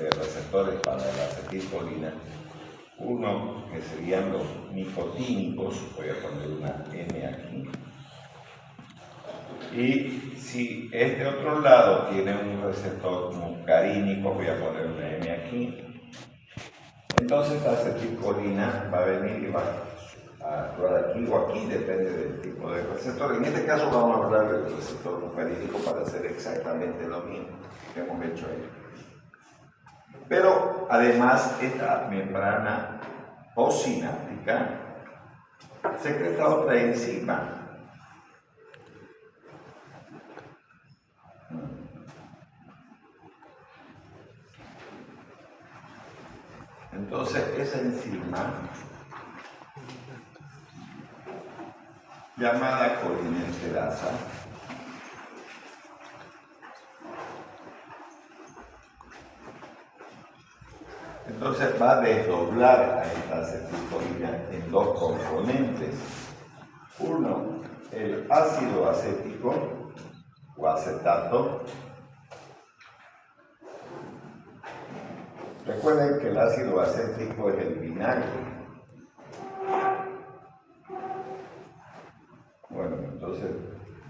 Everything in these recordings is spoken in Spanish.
de receptores para la acetilcolina. Uno que serían los nicotínicos, voy a poner una N aquí. Y si este otro lado tiene un receptor muscarínico, voy a poner una M aquí. Entonces la acetilcolina va a venir y va a actuar aquí o aquí, depende del tipo de receptor. En este caso vamos a hablar del receptor muscarínico para hacer exactamente lo mismo que hemos hecho ahí. Pero además esta membrana postsináptica secreta otra enzima. Entonces esa enzima llamada colinesterasa entonces va a desdoblar a esta acetilcolina en dos componentes. Uno, el ácido acético o acetato. Recuerden que el ácido acético es el vinagre. Bueno, entonces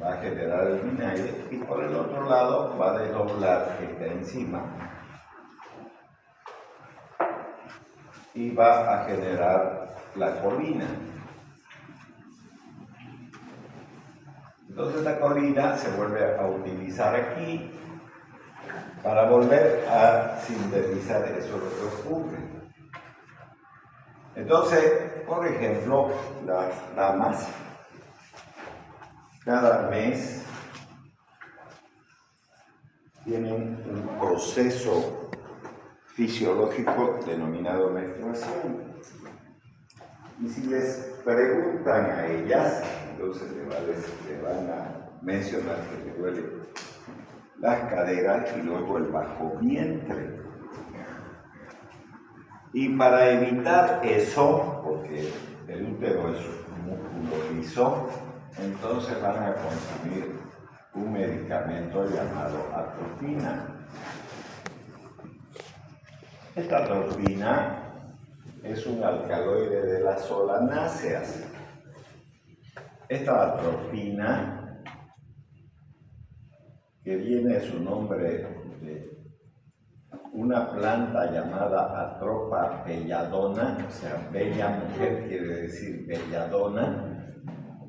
va a generar el vinagre y por el otro lado va a desdoblar esta enzima y va a generar la colina. Entonces la colina se vuelve a utilizar aquí para volver a sintetizar eso es lo que ocurre. Entonces, por ejemplo, las damas cada mes tienen un proceso fisiológico denominado menstruación. Y si les preguntan a ellas, entonces le van a mencionar que les duele las caderas y luego el bajo vientre. Y para evitar eso, porque el útero es un músculo liso, entonces van a consumir un medicamento llamado atropina. Esta atropina es un alcaloide de las solanáceas. Esta atropina, que viene su nombre de una planta llamada Atropa belladona, o sea, bella mujer quiere decir belladona,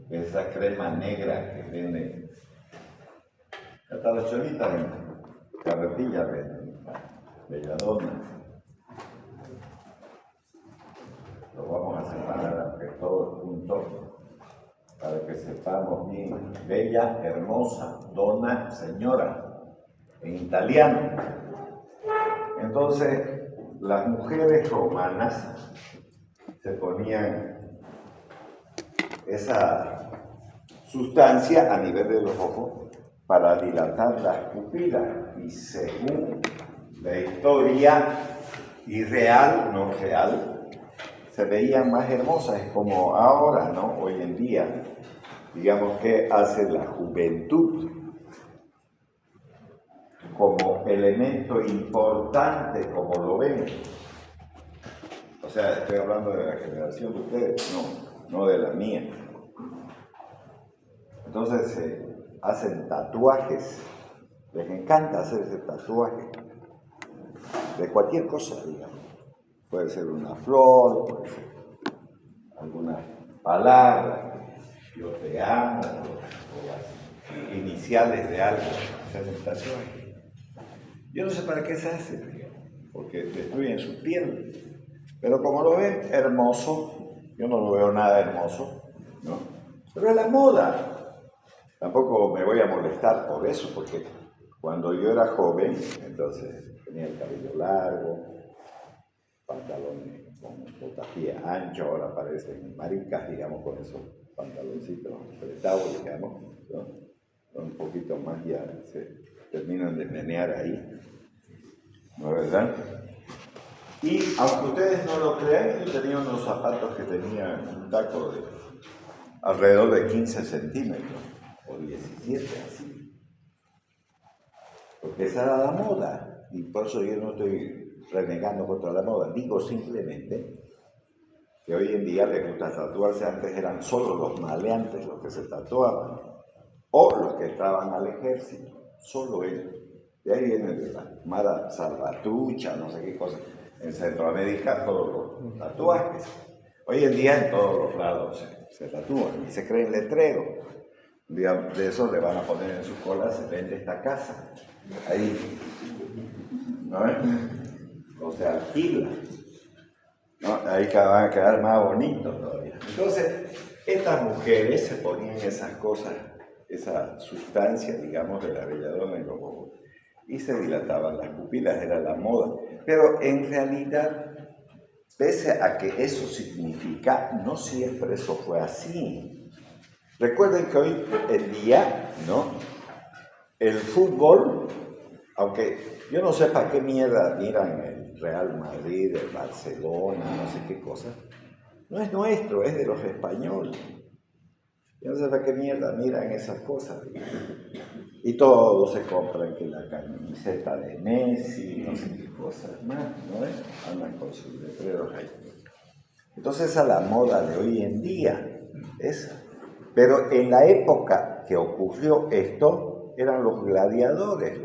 esa crema negra que vende. Hasta la cholita en carretilla venden, belladona. Lo vamos a separar aunque todos juntos para que sepamos bien. Bella, hermosa, donna, señora, en italiano. Entonces, las mujeres romanas se ponían esa sustancia a nivel de los ojos para dilatar las pupilas. Y según la historia irreal, no real, se veían más hermosas, es como ahora, ¿no? Hoy en día, digamos que hace la juventud como elemento importante, como lo ven. O sea, estoy hablando de la generación de ustedes, no de la mía. Entonces se hacen tatuajes, les encanta hacer ese tatuaje, de cualquier cosa, digamos. Puede ser una flor, puede ser alguna palabra, yo te amo, o las iniciales de algo, hacer un tatuaje. Yo no sé para qué se hace, porque destruyen su piel. Pero como lo ven hermoso, yo no lo veo nada hermoso, ¿no? Pero es la moda. Tampoco me voy a molestar por eso, porque cuando yo era joven, entonces tenía el cabello largo, pantalones con botapié ancho, ahora parecen maricas, digamos, con esos pantaloncitos apretados, digamos, ¿no? Un poquito más ya se terminan de menear ahí, ¿no es verdad? Y aunque ustedes no lo crean, yo tenía unos zapatos que tenían un taco de alrededor de 15 centímetros, o 17, así. Porque esa era la moda. y por eso yo no estoy renegando contra la moda, digo simplemente que hoy en día les gusta tatuarse. Antes eran solo los maleantes los que se tatuaban, o los que entraban al ejército, solo ellos. De ahí viene de la Mara Salvatrucha, no sé qué cosa. En Centroamérica todos los tatuajes. Hoy en día en todos los lados se tatúan y se creen letreros. Un día de eso le van a poner en su cola: se vende esta casa. Ahí, ¿no? O se alquila, ¿no? Ahí van a quedar más bonitos todavía. Entonces, estas mujeres se ponían esas cosas, esa sustancia, digamos, de la belladona en los ojos, y se dilataban las pupilas, era la moda. Pero en realidad, pese a que eso significa, no siempre eso fue así. Recuerden que hoy en día, ¿no?, el fútbol, aunque yo no sé para qué mierda miran el Real Madrid, el Barcelona, no sé qué cosa, no es nuestro, es de los españoles. Yo no sé para qué mierda miran esas cosas. Y todos se compran que la camiseta de Messi, no sé qué cosas más, ¿no es? Andan con sus letreros ahí. Entonces esa es la moda de hoy en día, esa. Pero en la época que ocurrió esto, eran los gladiadores,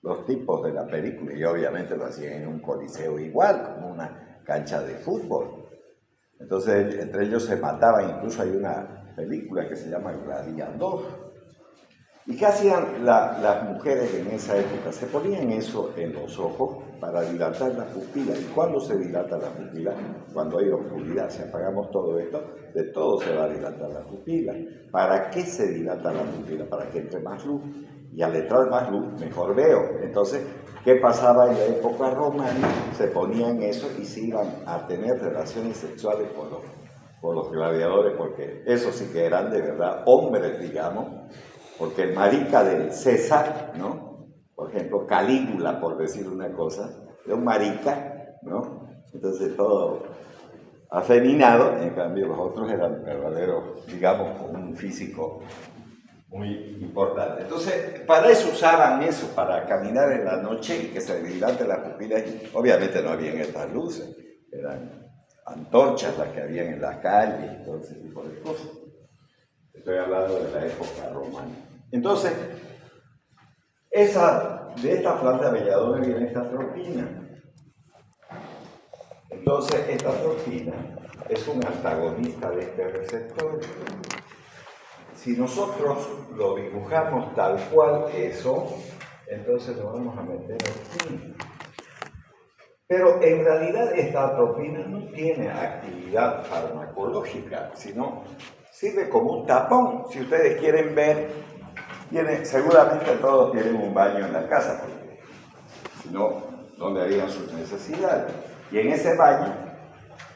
los tipos de la película, y obviamente lo hacían en un coliseo igual, como una cancha de fútbol. Entonces entre ellos se mataban. Incluso hay una película que se llama Gladiador. ¿Y qué hacían las mujeres en esa época? Se ponían eso en los ojos para dilatar la pupila. ¿Y cuándo se dilata la pupila? Cuando hay oscuridad. Si apagamos todo esto, de todo se va a dilatar la pupila. ¿Para qué se dilata la pupila? Para que entre más luz. Y al entrar más luz, mejor veo. Entonces, ¿qué pasaba en la época romana? Se ponían eso y se iban a tener relaciones sexuales con los gladiadores, porque esos sí que eran de verdad hombres, digamos. Porque el marica del César, ¿no?, por ejemplo, Calígula, por decir una cosa, era un marica, ¿no? Entonces todo afeminado. En cambio los otros eran verdaderos, digamos, con un físico muy importante. Entonces, para eso usaban eso, para caminar en la noche y que se dilate las pupilas. Obviamente no habían estas luces, eran antorchas las que habían en las calles y todo ese tipo de cosas. Estoy hablando de la época romana. Entonces, de esta planta belladona viene esta atropina. Entonces, esta atropina es un antagonista de este receptor. Si nosotros lo dibujamos tal cual eso, entonces lo vamos a meter aquí. Pero en realidad esta atropina no tiene actividad farmacológica, sino sirve como un tapón. Si ustedes quieren ver, seguramente todos tienen un baño en la casa, porque si no, ¿dónde harían sus necesidades? Y en ese baño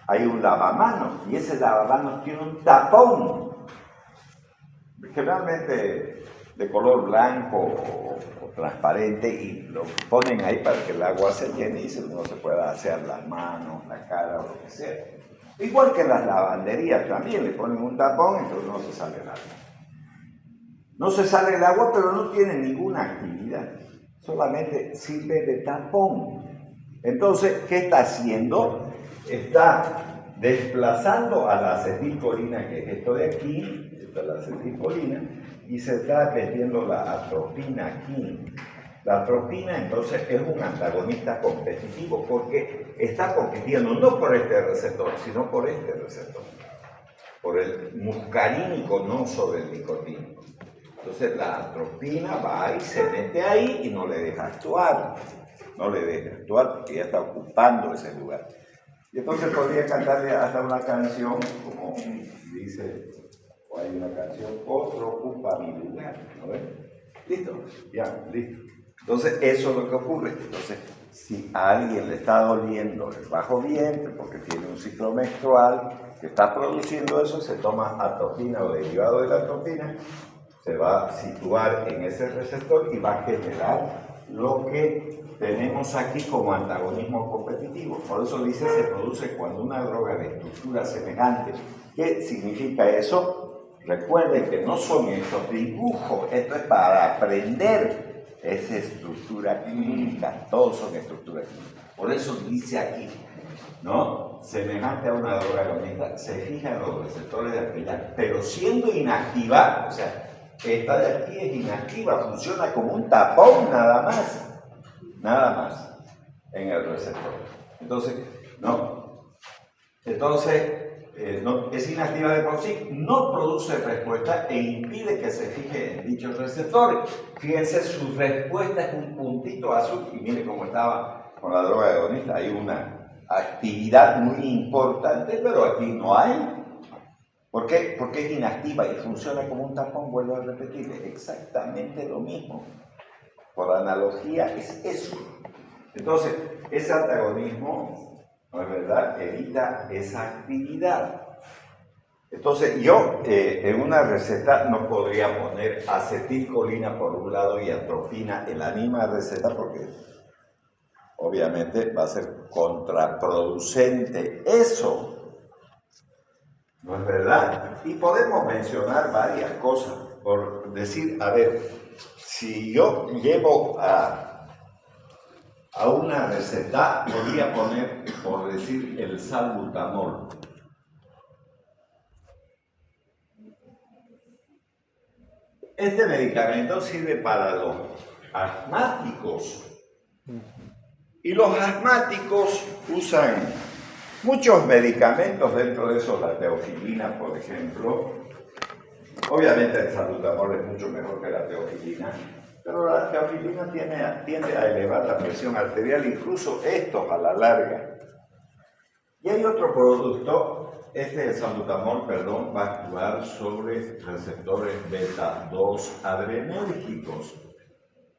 hay un lavamanos, y ese lavamanos tiene un tapón, generalmente de color blanco o transparente, y lo ponen ahí para que el agua se llene y uno se pueda hacer las manos, la cara o lo que sea. Igual que en las lavanderías también le ponen un tapón, entonces no se sale el agua. No se sale el agua, pero no tiene ninguna actividad, solamente sirve de tapón. Entonces, ¿qué está haciendo? Está desplazando a la acetilcolina, que es esto de aquí, esta es la acetilcolina, y se está metiendo la atropina aquí. La atropina entonces es un antagonista competitivo porque está compitiendo no por este receptor, sino por este receptor, por el muscarínico, no sobre el nicotínico. Entonces la atropina va y se mete ahí y no le deja actuar, porque ya está ocupando ese lugar. Y entonces podría cantarle hasta una canción, como dice, o hay una canción: otro ocupa mi lugar, ¿no ves? ¿Listo? Ya, listo. Entonces eso es lo que ocurre. Entonces, si a alguien le está doliendo el bajo vientre porque tiene un ciclo menstrual que está produciendo eso, se toma atropina o derivado de la atropina, se va a situar en ese receptor y va a generar lo que tenemos aquí como antagonismo competitivo. Por eso dice se produce cuando una droga de estructura semejante. ¿Qué significa eso? Recuerden que no son estos dibujos, esto es para aprender. es estructura clínica, todos son estructura clínica. Por eso dice aquí, ¿no? Semejante a una droga agonista, se fija en los receptores de actividad, pero siendo inactiva, o sea, esta de aquí es inactiva, funciona como un tapón nada más en el receptor. Entonces, no, es inactiva de por sí, no produce respuesta e impide que se fije en dichos receptores. Fíjense, su respuesta es un puntito azul, y miren cómo estaba con la droga agonista, hay una actividad muy importante, pero aquí no hay. ¿Por qué? Porque es inactiva y funciona como un tapón, vuelvo a repetir, es exactamente lo mismo. Por analogía es eso. Entonces, ese antagonismo, ¿no es verdad?, evita esa actividad. Entonces, yo en una receta no podría poner acetilcolina por un lado y atropina en la misma receta porque obviamente va a ser contraproducente eso. ¿No es verdad? Y podemos mencionar varias cosas. Por decir, a ver, si yo llevo a una receta, podría poner, por decir, el salbutamol. Este medicamento sirve para los asmáticos. Y los asmáticos usan muchos medicamentos, dentro de eso la teofilina, por ejemplo. Obviamente el salbutamol es mucho mejor que la teofilina, pero la teofilina tiende a elevar la presión arterial, incluso estos a la larga. Y hay otro producto, el salbutamol, va a actuar sobre receptores beta-2 adrenérgicos,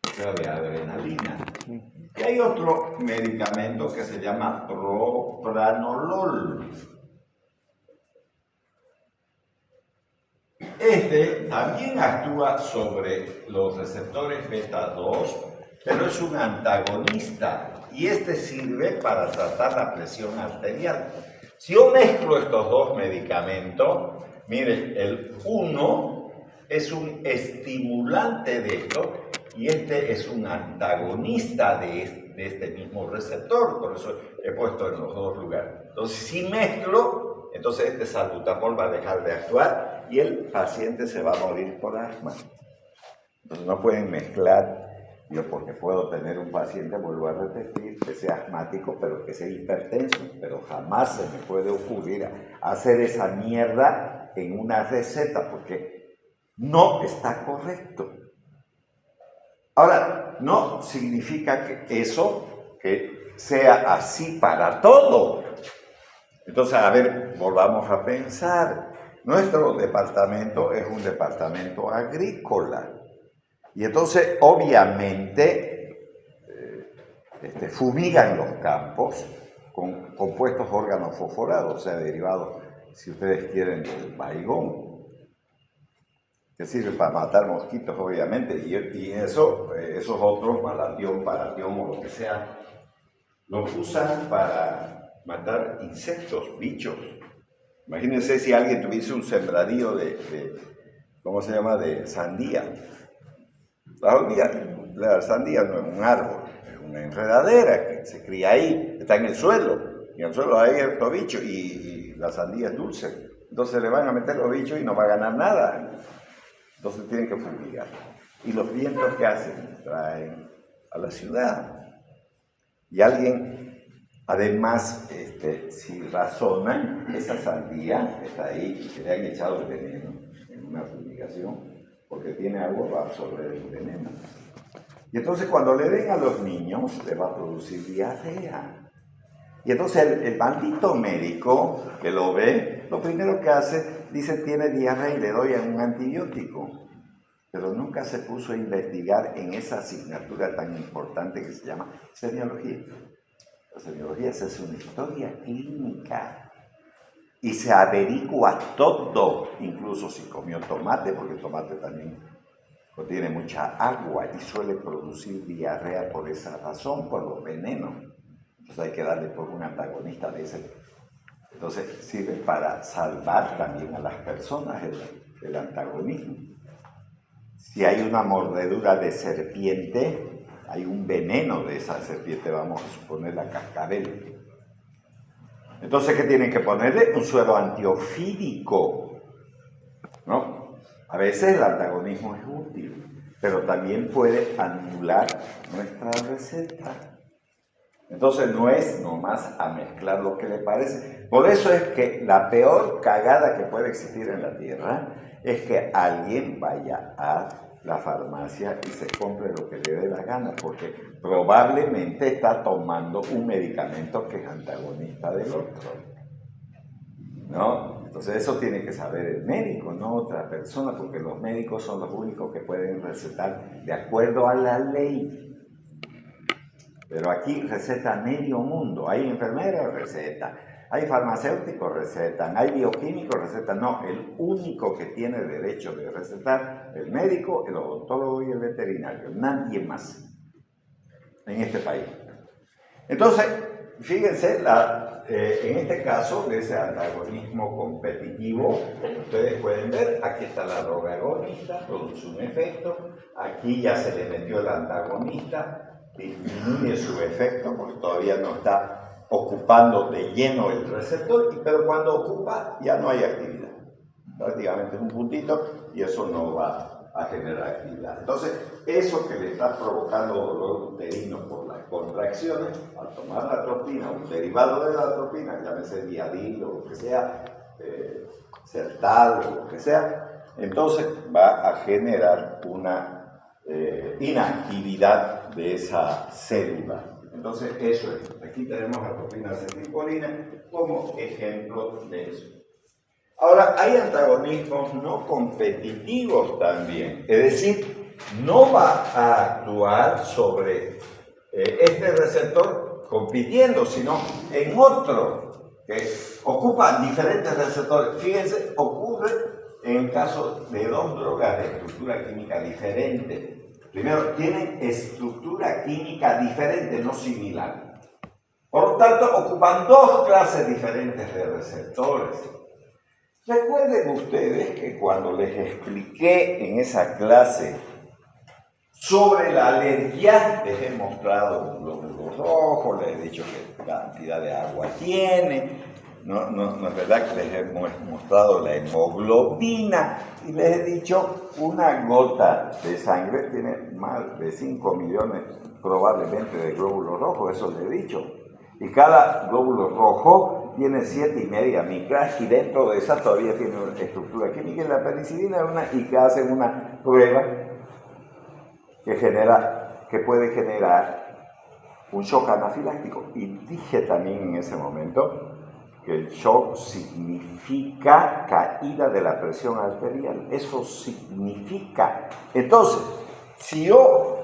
o sea, de adrenalina. Y hay otro medicamento que se llama propranolol. Este también actúa sobre los receptores beta-2, pero es un antagonista y este sirve para tratar la presión arterial. Si yo mezclo estos dos medicamentos, miren, el uno es un estimulante de esto y este es un antagonista de este mismo receptor, por eso he puesto en los dos lugares. Entonces, si mezclo, entonces este salbutamol va a dejar de actuar y el paciente se va a morir por asma. Entonces no pueden mezclar, yo porque puedo tener un paciente, vuelvo a repetir, que sea asmático, pero que sea hipertenso, pero jamás se me puede ocurrir hacer esa mierda en una receta, porque no está correcto. Ahora, no significa que eso sea así para todo. Entonces, a ver, volvamos a pensar. Nuestro departamento es un departamento agrícola. Y entonces, obviamente, fumigan los campos con compuestos organofosforados, o sea, derivados, si ustedes quieren, del maigón, que sirve para matar mosquitos, obviamente, y esos otros, malatión, paratión o lo que sea, los usan para matar insectos, bichos. Imagínense si alguien tuviese un sembradío ¿cómo se llama?, de sandía. La sandía no es un árbol, es una enredadera que se cría ahí, está en el suelo, y en el suelo hay estos bichos, y la sandía es dulce. Entonces le van a meter los bichos y no va a ganar nada. Entonces tienen que fumigar. Y los vientos que hacen, traen a la ciudad. Y alguien, además, si razonan, esa sandía que está ahí, que le han echado el veneno en una fumigación, porque tiene agua, va a absorber el veneno. Y entonces cuando le den a los niños, le va a producir diarrea. Y entonces el maldito médico que lo ve, lo primero que hace, dice tiene diarrea y le doy un antibiótico. Pero nunca se puso a investigar en esa asignatura tan importante que se llama semiología. La semiología es una historia clínica. Y se averigua todo, incluso si comió tomate, porque el tomate también contiene mucha agua y suele producir diarrea por esa razón, por los venenos. Entonces hay que darle por un antagonista de ese. Entonces sirve para salvar también a las personas el antagonismo. Si hay una mordedura de serpiente, hay un veneno de esa serpiente, vamos a suponer la cascabel. Entonces, ¿qué tienen que ponerle? Un suero antiofídico, ¿no? A veces el antagonismo es útil, pero también puede anular nuestra receta. Entonces no es nomás a mezclar lo que le parece. Por eso es que la peor cagada que puede existir en la tierra es que alguien vaya a la farmacia y se compre lo que le dé la gana, porque probablemente está tomando un medicamento que es antagonista del otro, ¿no? Entonces eso tiene que saber el médico, no otra persona, porque los médicos son los únicos que pueden recetar de acuerdo a la ley. Pero aquí receta medio mundo. Hay enfermeras, recetan. Hay farmacéuticos, recetan. Hay bioquímicos, recetan. No, el único que tiene derecho de recetar, el médico, el odontólogo y el veterinario. Nadie más en este país. Entonces, fíjense, en este caso, de ese antagonismo competitivo, ustedes pueden ver, aquí está la droga agonista, produce un efecto. Aquí ya se le metió el antagonista, disminuye su efecto porque todavía no está ocupando de lleno el receptor, pero cuando ocupa ya no hay actividad. Prácticamente es un puntito y eso no va a generar actividad. Entonces, eso que le está provocando dolor uterino por las contracciones, al tomar la atropina, un derivado de la atropina, llámese Diadil o lo que sea, Sertal o lo que sea, entonces va a generar una inactividad de esa célula. Entonces, eso es. Aquí tenemos atropina acetilcolina como ejemplo de eso. Ahora, hay antagonismos no competitivos también. Es decir, no va a actuar sobre este receptor compitiendo, sino en otro que ocupa diferentes receptores. Fíjense, ocurre en el caso de dos drogas de estructura química diferente. Primero, tienen estructura química diferente, no similar. Por lo tanto, ocupan dos clases diferentes de receptores. Recuerden ustedes que cuando les expliqué en esa clase sobre la alergia, les he mostrado un glóbulo rojo, les he dicho qué cantidad de agua tiene. No es verdad que les he mostrado la hemoglobina y les he dicho una gota de sangre tiene más de 5 millones probablemente de glóbulos rojos, eso les he dicho. Y cada glóbulo rojo tiene 7,5 micras y dentro de esa todavía tiene una estructura química. Y la penicilina es una, y que hacen una prueba que puede generar un shock anafiláctico. Y dije también en ese momento que el shock significa caída de la presión arterial. Eso significa. Entonces, si yo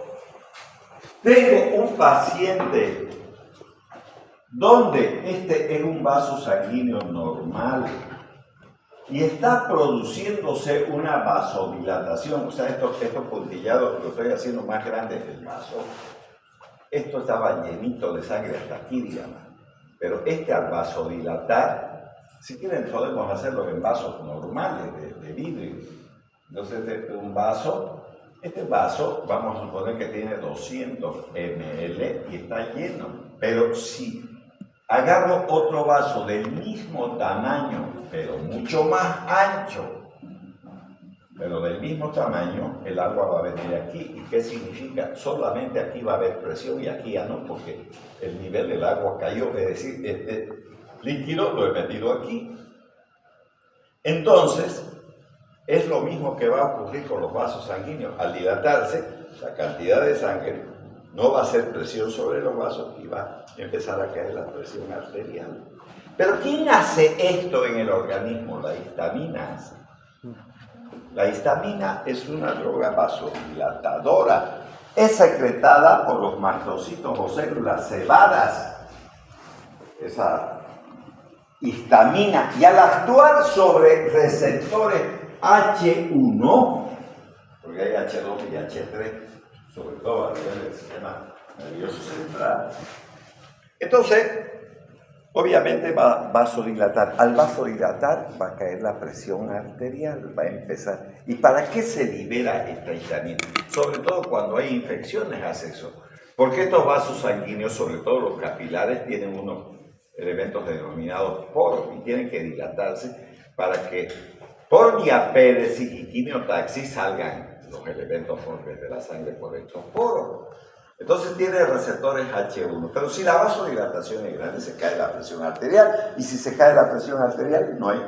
tengo un paciente donde este es un vaso sanguíneo normal y está produciéndose una vasodilatación, o sea, estos puntillados lo estoy haciendo más grande que el vaso, esto estaba llenito de sangre hasta aquí, digamos. Pero al vasodilatar, si quieren podemos hacerlo en vasos normales de vidrio. Entonces este vaso vamos a suponer que tiene 200 ml y está lleno. Pero si agarro otro vaso del mismo tamaño, pero mucho más ancho, pero del mismo tamaño, el agua va a venir aquí. ¿Y qué significa? Solamente aquí va a haber presión y aquí ya no, porque el nivel del agua cayó. Es decir, este líquido lo he metido aquí. Entonces, es lo mismo que va a ocurrir con los vasos sanguíneos. Al dilatarse, la cantidad de sangre no va a hacer presión sobre los vasos y va a empezar a caer la presión arterial. Pero ¿quién hace esto en el organismo? La histamina hace. La histamina es una droga vasodilatadora. Es secretada por los mastocitos o células cebadas. Esa histamina. Y al actuar sobre receptores H1, porque hay H2 y H3, sobre todo a nivel del sistema nervioso central. Entonces, obviamente va a vasodilatar. Al vasodilatar va a caer la presión arterial, va a empezar. ¿Y para qué se libera esta histamina? Sobre todo cuando hay infecciones hace eso. Porque estos vasos sanguíneos, sobre todo los capilares, tienen unos elementos denominados poros y tienen que dilatarse para que por diapéresis y quimiotaxis salgan los elementos fuertes de la sangre por estos poros. Entonces tiene receptores H1, pero si la vasodilatación es grande se cae la presión arterial, y si se cae la presión arterial no hay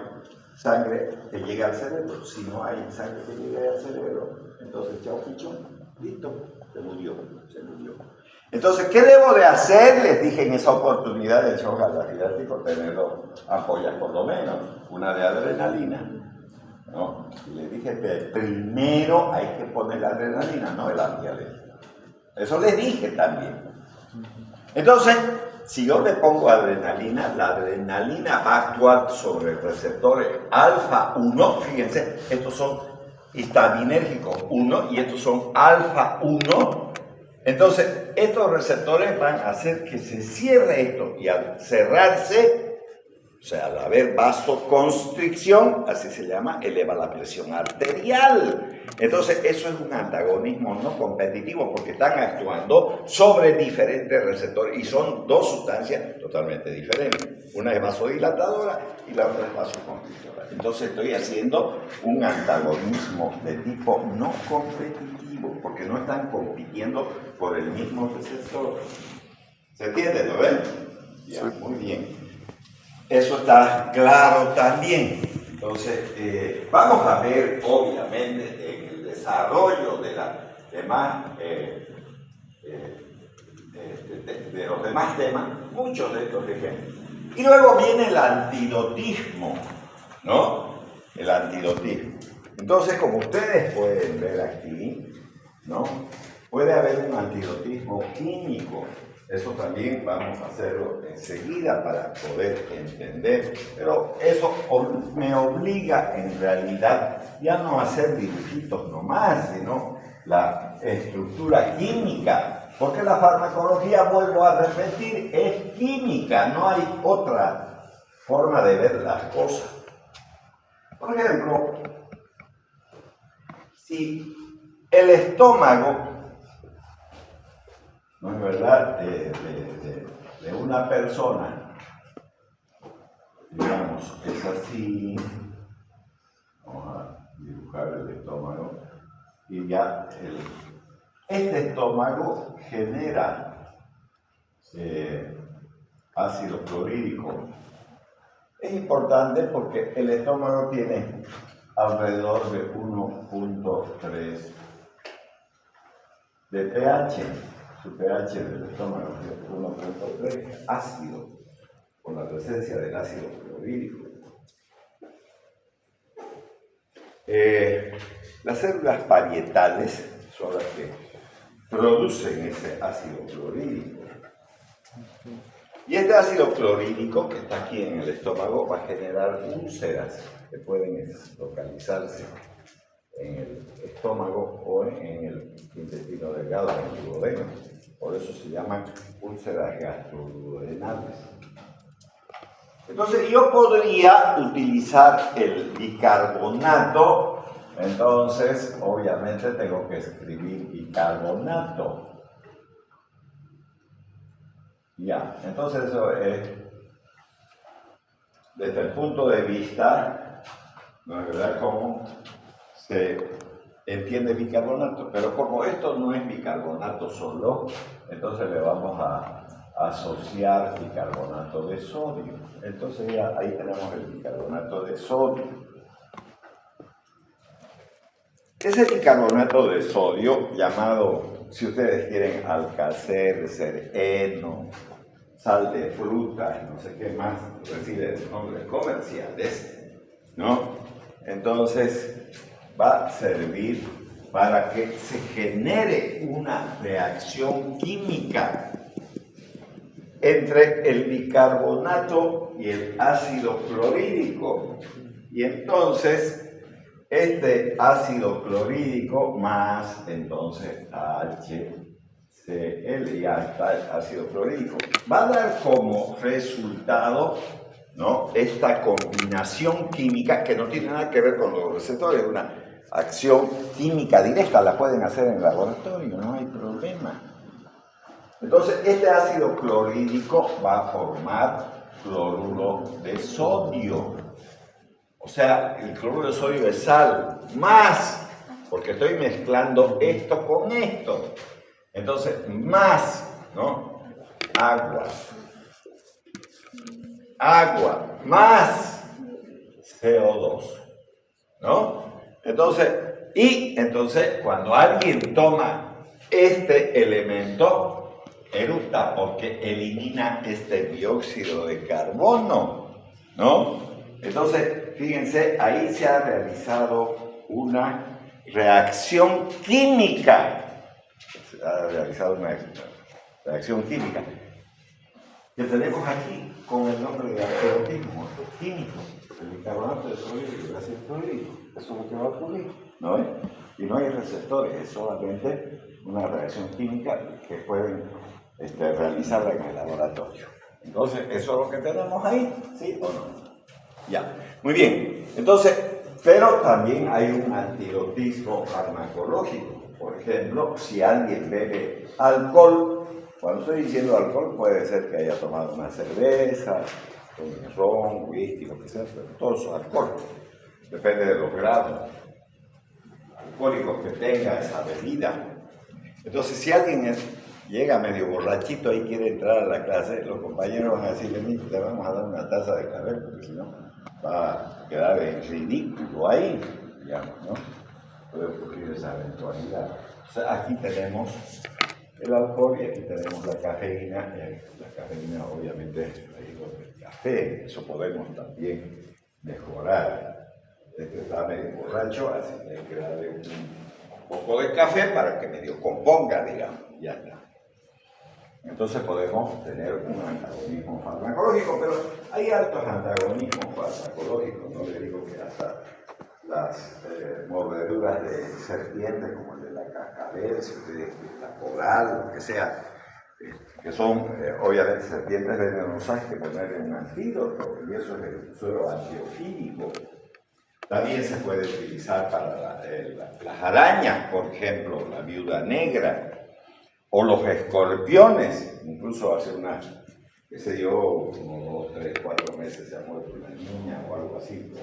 sangre que llegue al cerebro. Si no hay sangre que llegue al cerebro, entonces chao pichón, listo, se murió. Entonces, ¿qué debo de hacer? Les dije en esa oportunidad del shock anafiláctico, tener dos ampollas por lo menos, una de adrenalina, ¿no? Y les dije que primero hay que poner la adrenalina, no el antialérgico. Eso les dije también. Entonces, si yo le pongo adrenalina, la adrenalina va a actuar sobre receptores alfa 1, fíjense, estos son histaminérgicos 1 y estos son alfa 1. Entonces, estos receptores van a hacer que se cierre esto, y al cerrarse, o sea, al haber vasoconstricción, así se llama, eleva la presión arterial. Entonces, eso es un antagonismo no competitivo, porque están actuando sobre diferentes receptores y son dos sustancias totalmente diferentes. Una es vasodilatadora y la otra es vasoconstrictora. Entonces, estoy haciendo un antagonismo de tipo no competitivo, porque no están compitiendo por el mismo receptor. ¿Se entiende, no ven? Ya, muy bien. Eso está claro también. Entonces, vamos a ver, obviamente, en el desarrollo de los demás temas, muchos de estos ejemplos. Y luego viene el antidotismo, ¿no? El antidotismo. Entonces, como ustedes pueden ver aquí, ¿no? Puede haber un antidotismo químico. Eso también vamos a hacerlo enseguida para poder entender, pero eso me obliga en realidad ya no a hacer dibujitos nomás, sino la estructura química, porque la farmacología, vuelvo a repetir, es química, no hay otra forma de ver las cosas. Por ejemplo, si el estómago, ¿no es verdad?, de una persona, digamos, es así, vamos a dibujar el estómago, y ya este estómago genera ácido clorhídrico. Es importante porque el estómago tiene alrededor de 1.3 de pH. Su pH del estómago es 1.3 ácido, con la presencia del ácido clorhídrico. Las células parietales son las que producen ese ácido clorhídrico. Y este ácido clorhídrico que está aquí en el estómago va a generar úlceras que pueden localizarse en el estómago o en el intestino delgado, en el duodeno. Por eso se llaman úlceras gastroduodenales. Entonces yo podría utilizar el bicarbonato, entonces obviamente tengo que escribir bicarbonato. Ya, entonces eso es desde el punto de vista, ¿no es verdad?, cómo se entiende bicarbonato, pero como esto no es bicarbonato solo, entonces le vamos a asociar bicarbonato de sodio. Entonces ya ahí tenemos el bicarbonato de sodio. Ese bicarbonato de sodio, llamado, si ustedes quieren, alcacer, sereno, sal de frutas, no sé qué más, recibe nombres comerciales, ¿no? Entonces va a servir para que se genere una reacción química entre el bicarbonato y el ácido clorhídrico. Y entonces este ácido clorhídrico más entonces HCl Cl ya está el ácido clorhídrico. Va a dar como resultado, ¿no?, esta combinación química que no tiene nada que ver con los receptores, una acción química directa, la pueden hacer en el laboratorio, no hay problema. Entonces, este ácido clorhídrico va a formar cloruro de sodio. O sea, el cloruro de sodio es sal, más, porque estoy mezclando esto con esto. Entonces, más, ¿no?, agua, más CO2, ¿no? Entonces, cuando alguien toma este elemento, eructa porque elimina este dióxido de carbono, ¿no? Entonces, fíjense, ahí se ha realizado una reacción química. Se ha realizado una reacción química que tenemos aquí con el nombre de alquerotismo químico, el bicarbonato de sodio y el ácido clorhídrico. Eso es lo que va a ocurrir, ¿no ven? Y no hay receptores, es solamente una reacción química que pueden realizarla en el laboratorio. Entonces, ¿eso es lo que tenemos ahí? ¿Sí o no? Ya, muy bien. Entonces, pero también hay un antidotismo farmacológico. Por ejemplo, si alguien bebe alcohol, cuando estoy diciendo alcohol, puede ser que haya tomado una cerveza, un ron, whisky, lo que sea, pero todo eso es alcohol. Depende de los grados alcohólicos que tenga esa bebida. Entonces, si alguien llega medio borrachito y quiere entrar a la clase, los compañeros van a decirle, mira, te vamos a dar una taza de café, porque si no va a quedar en ridículo ahí, digamos, ¿no? Puede ocurrir esa eventualidad. O sea, aquí tenemos el alcohol y aquí tenemos la cafeína. La cafeína, obviamente, ahí con el café, eso podemos también mejorar. Este está medio borracho, así que hay que darle un poco de café para que medio componga, digamos, ya está. Entonces podemos tener un antagonismo farmacológico, pero hay altos antagonismos farmacológicos, no le digo que hasta las mordeduras de serpientes, como el de la cascabel, si ustedes la coral, lo que sea, que son obviamente serpientes venenosas, que ponerle un antídoto, y eso es el suero antiofílico. También se puede utilizar para las arañas, por ejemplo, la viuda negra, o los escorpiones. Incluso hace qué sé yo, como 2, 3, 4 meses se ha muerto una niña o algo así por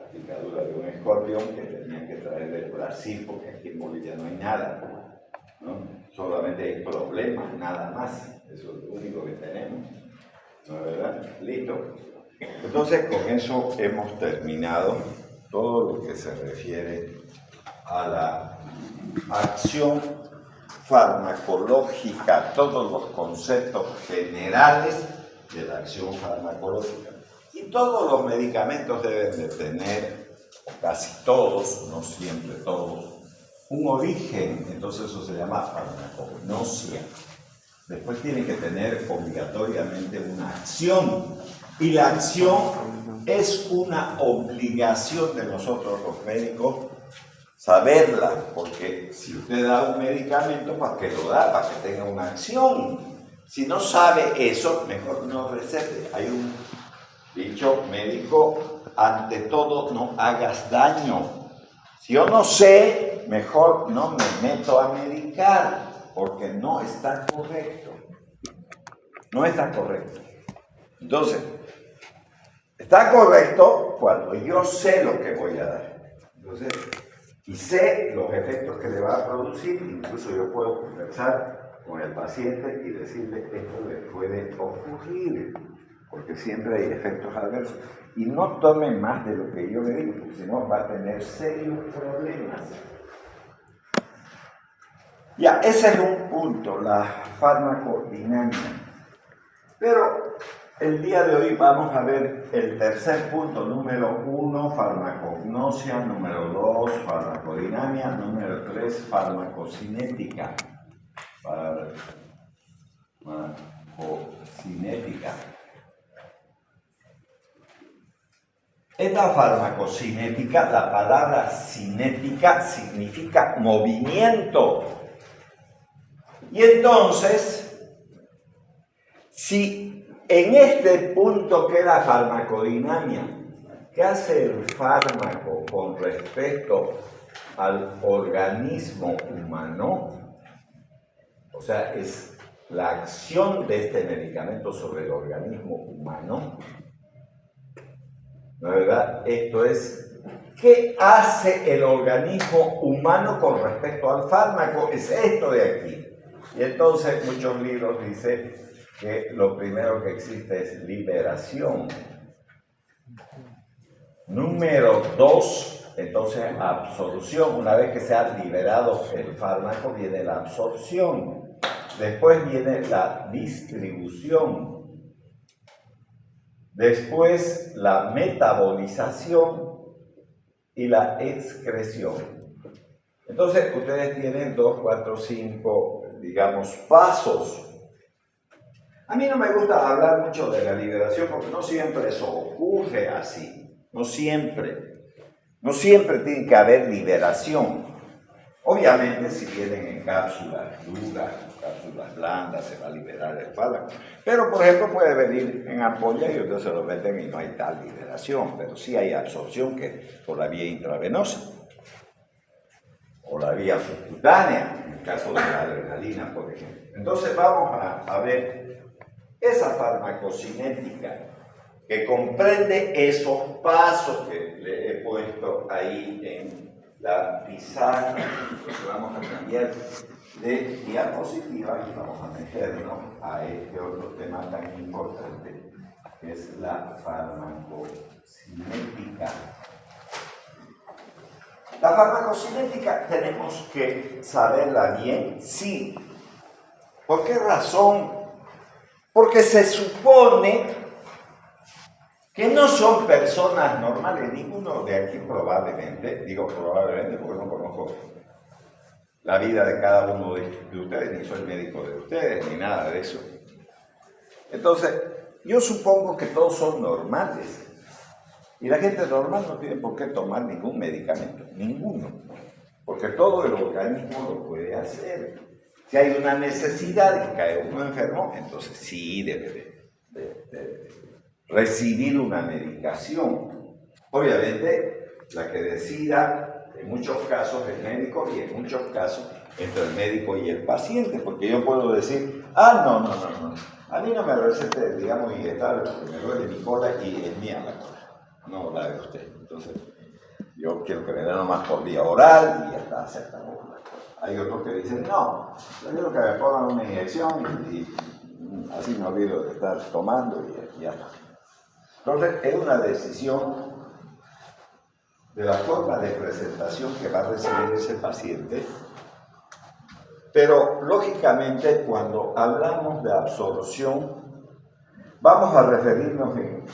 la picadura de un escorpión que tenían que traer del Brasil, porque aquí en Bolivia no hay nada, ¿no? Solamente hay problemas, nada más. Eso es lo único que tenemos, ¿no es verdad? Listo. Entonces, con eso hemos terminado todo lo que se refiere a la acción farmacológica, todos los conceptos generales de la acción farmacológica. Y todos los medicamentos deben de tener, casi todos, no siempre todos, un origen. Entonces eso se llama farmacognosia. Después tiene que tener obligatoriamente una acción. Y la acción es una obligación de nosotros los médicos saberla, porque si usted da un medicamento, ¿para qué lo da? Para que tenga una acción. Si no sabe eso, mejor no recete. Hay un dicho médico, ante todo no hagas daño. Si yo no sé, mejor no me meto a medicar, porque no está correcto. No está correcto. Entonces, está correcto cuando yo sé lo que voy a dar. Entonces, y sé los efectos que le va a producir. Incluso yo puedo conversar con el paciente y decirle esto le puede ocurrir, porque siempre hay efectos adversos. Y no tome más de lo que yo le digo, porque si no va a tener serios problemas. Ya, ese es un punto, la farmacodinámica. Pero el día de hoy vamos a ver el tercer punto, número 1, farmacognosia, número 2, farmacodinámica, número 3, farmacocinética. Farmacocinética. Esta farmacocinética, la palabra cinética significa movimiento. Y entonces, si en este punto queda farmacodinámica, ¿qué hace el fármaco con respecto al organismo humano? O sea, es la acción de este medicamento sobre el organismo humano. ¿No es verdad? Esto es, ¿qué hace el organismo humano con respecto al fármaco? Es esto de aquí. Y entonces muchos libros dicen que lo primero que existe es liberación. Número 2, entonces absorción. Una vez que se ha liberado el fármaco, viene la absorción. Después viene la distribución. Después la metabolización y la excreción. Entonces ustedes tienen 2, 4, 5, digamos, pasos. A mí no me gusta hablar mucho de la liberación porque no siempre eso ocurre así. No siempre tiene que haber liberación. Obviamente, si vienen en cápsulas duras, cápsulas blandas, se va a liberar el fármaco. Pero, por ejemplo, puede venir en ampolla y ustedes se lo meten y no hay tal liberación, pero sí hay absorción que por la vía intravenosa o la vía subcutánea, en el caso de la adrenalina, por ejemplo. Entonces, vamos a ver esa farmacocinética que comprende esos pasos que le he puesto ahí en la pizarra. Entonces vamos a cambiar de diapositiva y vamos a meternos a este otro tema tan importante, que es la farmacocinética. La farmacocinética tenemos que saberla bien, sí. ¿Por qué razón? Porque se supone que no son personas normales, ninguno de aquí probablemente, digo probablemente porque no conozco la vida de cada uno de ustedes, ni soy médico de ustedes, ni nada de eso. Entonces, yo supongo que todos son normales. Y la gente normal no tiene por qué tomar ningún medicamento, ninguno. Porque todo el organismo lo puede hacer. Si hay una necesidad de que caiga uno enfermo, entonces sí debe de recibir una medicación. Obviamente, la que decida, en muchos casos, el médico y en muchos casos, entre el médico y el paciente, porque yo puedo decir, no, a mí no me recete, digamos, Ingestal, porque me duele mi cola y es mía la cola, no la de usted. Entonces, yo quiero que me den nomás por vía oral y ya está, se acabó. Hay otros que dicen, no, yo quiero que me pongan una inyección y así me olvido de estar tomando y ya está. Entonces, es una decisión de la forma de presentación que va a recibir ese paciente, pero lógicamente cuando hablamos de absorción, vamos a referirnos en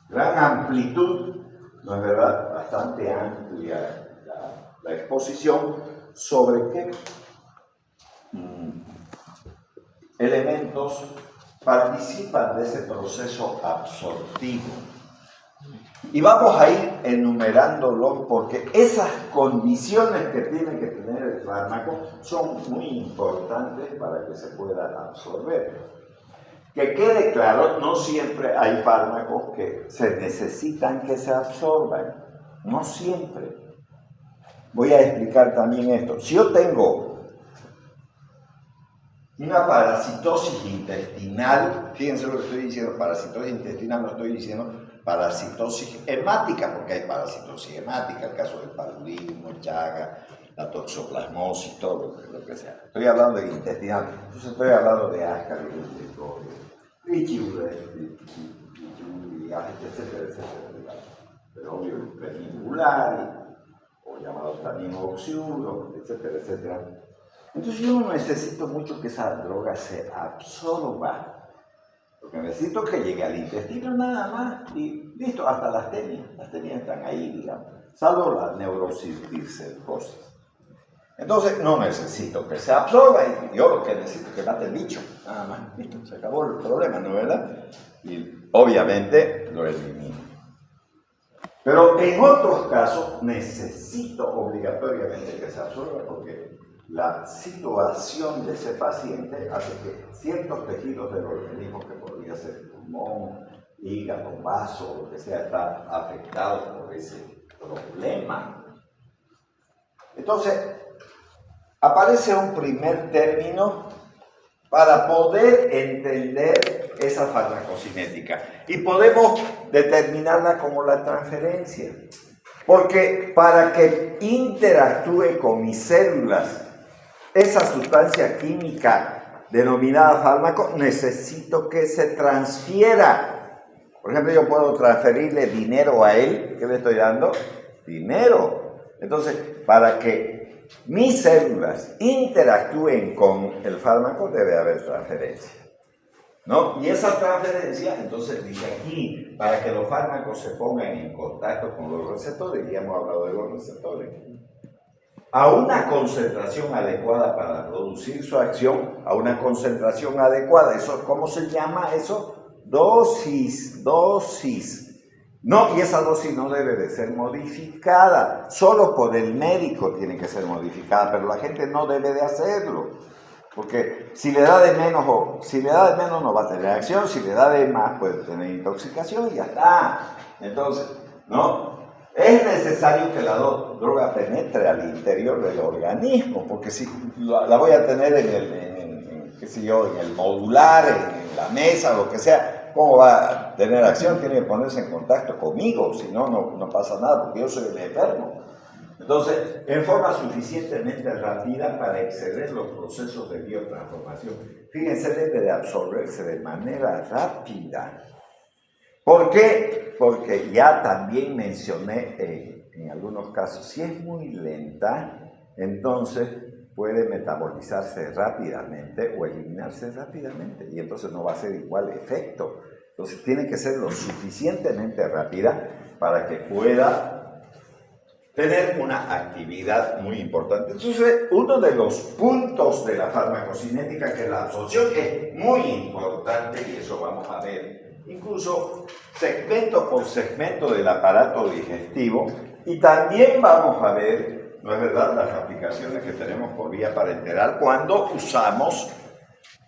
gran amplitud, ¿no es verdad? Bastante amplia la exposición sobre qué elementos participan de ese proceso absortivo. Y vamos a ir enumerándolos porque esas condiciones que tiene que tener el fármaco son muy importantes para que se pueda absorber. Que quede claro, no siempre hay fármacos que se necesitan que se absorban. No siempre. Voy a explicar también esto. Si yo tengo una parasitosis intestinal, fíjense lo que estoy diciendo, parasitosis intestinal, no estoy diciendo parasitosis hemática, porque hay parasitosis hemática, el caso del paludismo, Chaga, la toxoplasmosis, todo lo que sea. Estoy hablando de intestinal, entonces estoy hablando de Ascaris, de Lichiuria, etcétera, etcétera. Pero obvio, peningular, o llamados también oxiuros, etcétera, etcétera. Entonces yo no necesito mucho que esa droga se absorba. Lo que necesito es que llegue al intestino nada más y listo, hasta las tenias están ahí, digamos, salvo la neurocircercosis. Entonces no necesito que se absorba y yo lo que necesito es que mate el bicho, nada más, listo, se acabó el problema, ¿no es verdad? Y obviamente lo elimino. Pero en otros casos necesito obligatoriamente que se absorba porque la situación de ese paciente hace que ciertos tejidos del organismo, que podría ser pulmón, hígado, vaso, lo que sea, está afectado por ese problema. Entonces, aparece un primer término para poder entender esa farmacocinética y podemos determinarla como la transferencia. Porque para que interactúe con mis células esa sustancia química denominada fármaco, necesito que se transfiera. Por ejemplo, yo puedo transferirle dinero a él. ¿Qué le estoy dando? Dinero. Entonces, para que mis células interactúen con el fármaco, debe haber transferencia, ¿no? Y esa transferencia, entonces dice aquí, para que los fármacos se pongan en contacto con los receptores, ya hemos hablado de los receptores, a una concentración adecuada para producir su acción, a una concentración adecuada. ¿Eso cómo se llama eso? Dosis. No, y esa dosis no debe de ser modificada, solo por el médico tiene que ser modificada, pero la gente no debe de hacerlo, porque si le da de menos no va a tener acción, si le da de más puede tener intoxicación y ya está. Entonces, ¿no? Es necesario que la droga penetre al interior del organismo, porque si la voy a tener en el modular, en la mesa, lo que sea, ¿cómo va a tener acción? Tiene que ponerse en contacto conmigo, si no, no pasa nada, porque yo soy el enfermo. Entonces, en forma suficientemente rápida para exceder los procesos de biotransformación. Fíjense, debe de absorberse de manera rápida. ¿Por qué? Porque ya también mencioné en algunos casos, si es muy lenta, entonces puede metabolizarse rápidamente o eliminarse rápidamente y entonces no va a ser igual efecto. Entonces tiene que ser lo suficientemente rápida para que pueda tener una actividad muy importante. Entonces, uno de los puntos de la farmacocinética, que es la absorción, es muy importante y eso vamos a ver incluso segmento por segmento del aparato digestivo, y también vamos a ver, ¿no es verdad?, las aplicaciones que tenemos por vía parenteral cuando usamos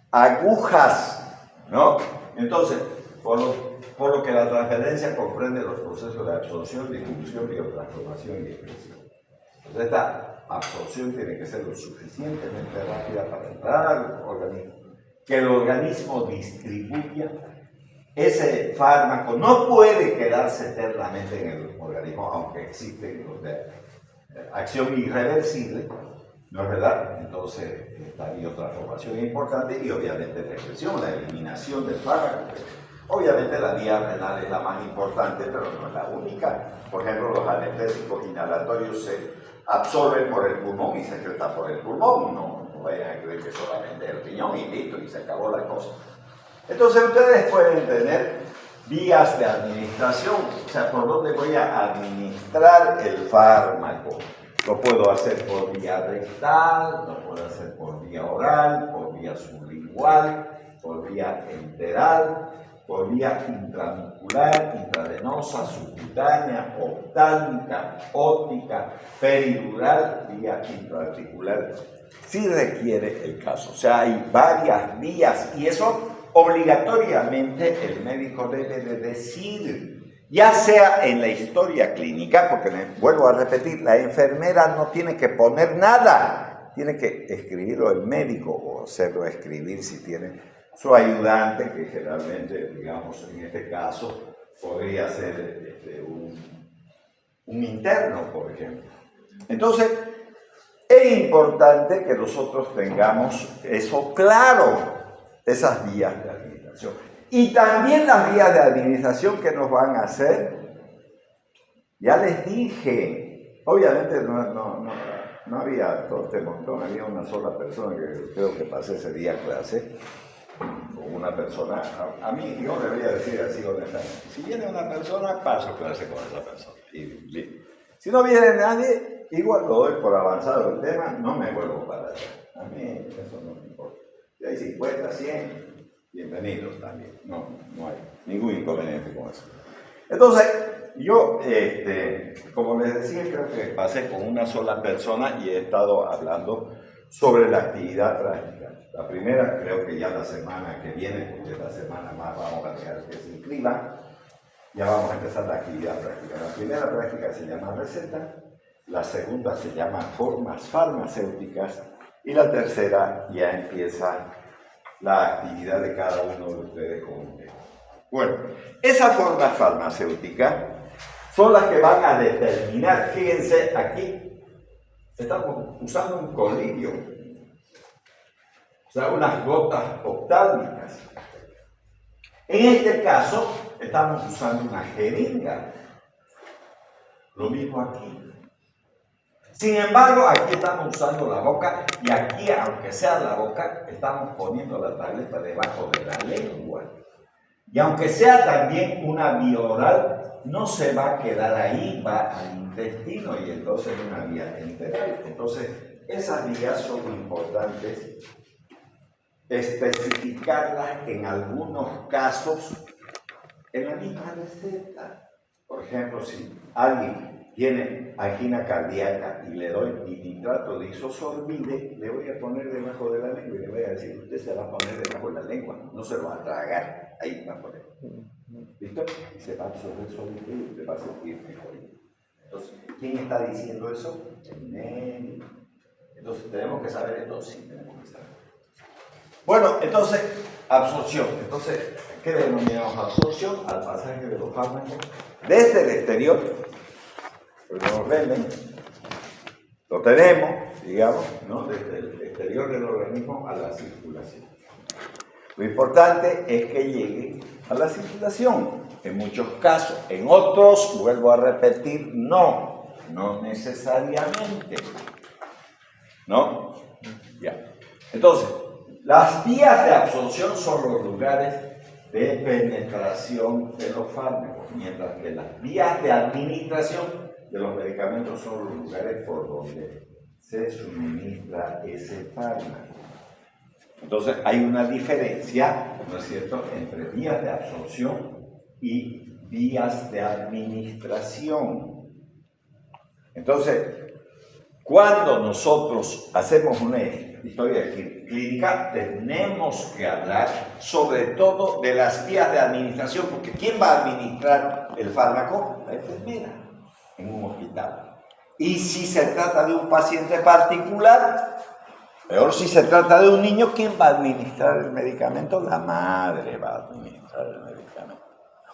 agujas, ¿no? Entonces, por lo que la transferencia comprende los procesos de absorción, distribución, biotransformación y expresión. Entonces, esta absorción tiene que ser lo suficientemente rápida para entrar al organismo, que el organismo distribuya ese fármaco. No puede quedarse eternamente en el organismo, aunque existen los de acción irreversible, ¿no es verdad? Entonces, esta biotransformación es importante y obviamente la expresión, la eliminación del fármaco. Obviamente la vía renal es la más importante, pero no es la única. Por ejemplo, los anestésicos inhalatorios se absorben por el pulmón y se secretan por el pulmón. No vayan a creer que solamente el riñón y listo, y se acabó la cosa. Entonces ustedes pueden tener vías de administración, o sea, por dónde voy a administrar el fármaco. Lo puedo hacer por vía rectal, lo puedo hacer por vía oral, por vía sublingual, por vía enteral, por vía intramuscular, intravenosa, subcutánea, oftálmica, óptica, peridural, vía intraarticular, si requiere el caso. O sea, hay varias vías y eso obligatoriamente el médico debe de decir, ya sea en la historia clínica, porque vuelvo a repetir, la enfermera no tiene que poner nada, tiene que escribirlo el médico o hacerlo escribir si tiene su ayudante, que generalmente, digamos, en este caso, podría ser un interno, por ejemplo. Entonces, es importante que nosotros tengamos eso claro, esas vías de administración. Y también las vías de administración que nos van a hacer, ya les dije, obviamente no había todo este montón, había una sola persona que creo que pasé ese día a clase, con una persona, a mí yo debería decir así honestamente, si viene una persona, paso clase con esa persona. Y si no viene nadie, igual lo doy por avanzado el tema, no me vuelvo para allá. A mí eso no me importa. Si hay 50, 100, bienvenidos también. No hay ningún inconveniente con eso. Entonces, yo, como les decía, creo que pasé con una sola persona y he estado hablando sobre la actividad práctica. La primera, creo que ya la semana que viene, porque esta semana más vamos a dejar que se inscriban, ya vamos a empezar la actividad práctica. La primera práctica se llama receta, la segunda se llama formas farmacéuticas y la tercera ya empieza la actividad de cada uno de ustedes con ustedes. Bueno, esas formas farmacéuticas son las que van a determinar, fíjense aquí, estamos usando un colirio, o sea, unas gotas oftálmicas. En este caso, estamos usando una jeringa. Lo mismo aquí. Sin embargo, aquí estamos usando la boca y aquí, aunque sea la boca, estamos poniendo la tableta debajo de la lengua. Y aunque sea también una vía oral, no se va a quedar ahí, va al intestino y entonces es una vía enteral. Entonces, esas vías son importantes especificarlas en algunos casos en la misma receta. Por ejemplo, si alguien tiene angina cardíaca y le doy dinitrato de isosorbide, le voy a poner debajo de la lengua y le voy a decir, usted se va a poner debajo de la lengua, no se lo va a tragar, ahí va a poner. ¿Listo? Y se va a absorber sorbide y usted va a sentir mejor. Entonces, ¿quién está diciendo eso? El médico. Entonces, tenemos que saber esto, sí, tenemos que saber. Bueno, entonces, absorción. Entonces, ¿qué denominamos absorción? Al pasaje de los fármacos desde el exterior, lo tenemos, digamos, ¿no? Desde el exterior del organismo a la circulación. Lo importante es que llegue a la circulación, en muchos casos. En otros, vuelvo a repetir, no necesariamente. ¿No? Ya. Entonces, las vías de absorción son los lugares de penetración de los fármacos, mientras que las vías de administración de los medicamentos son los lugares por donde se suministra ese fármaco. Entonces, hay una diferencia, ¿no es cierto?, entre vías de absorción y vías de administración. Entonces, cuando nosotros hacemos una historia clínica, tenemos que hablar sobre todo de las vías de administración, porque ¿quién va a administrar el fármaco? La enfermera en un hospital. Y si se trata de un paciente particular, peor si se trata de un niño, ¿quién va a administrar el medicamento? La madre va a administrar el medicamento.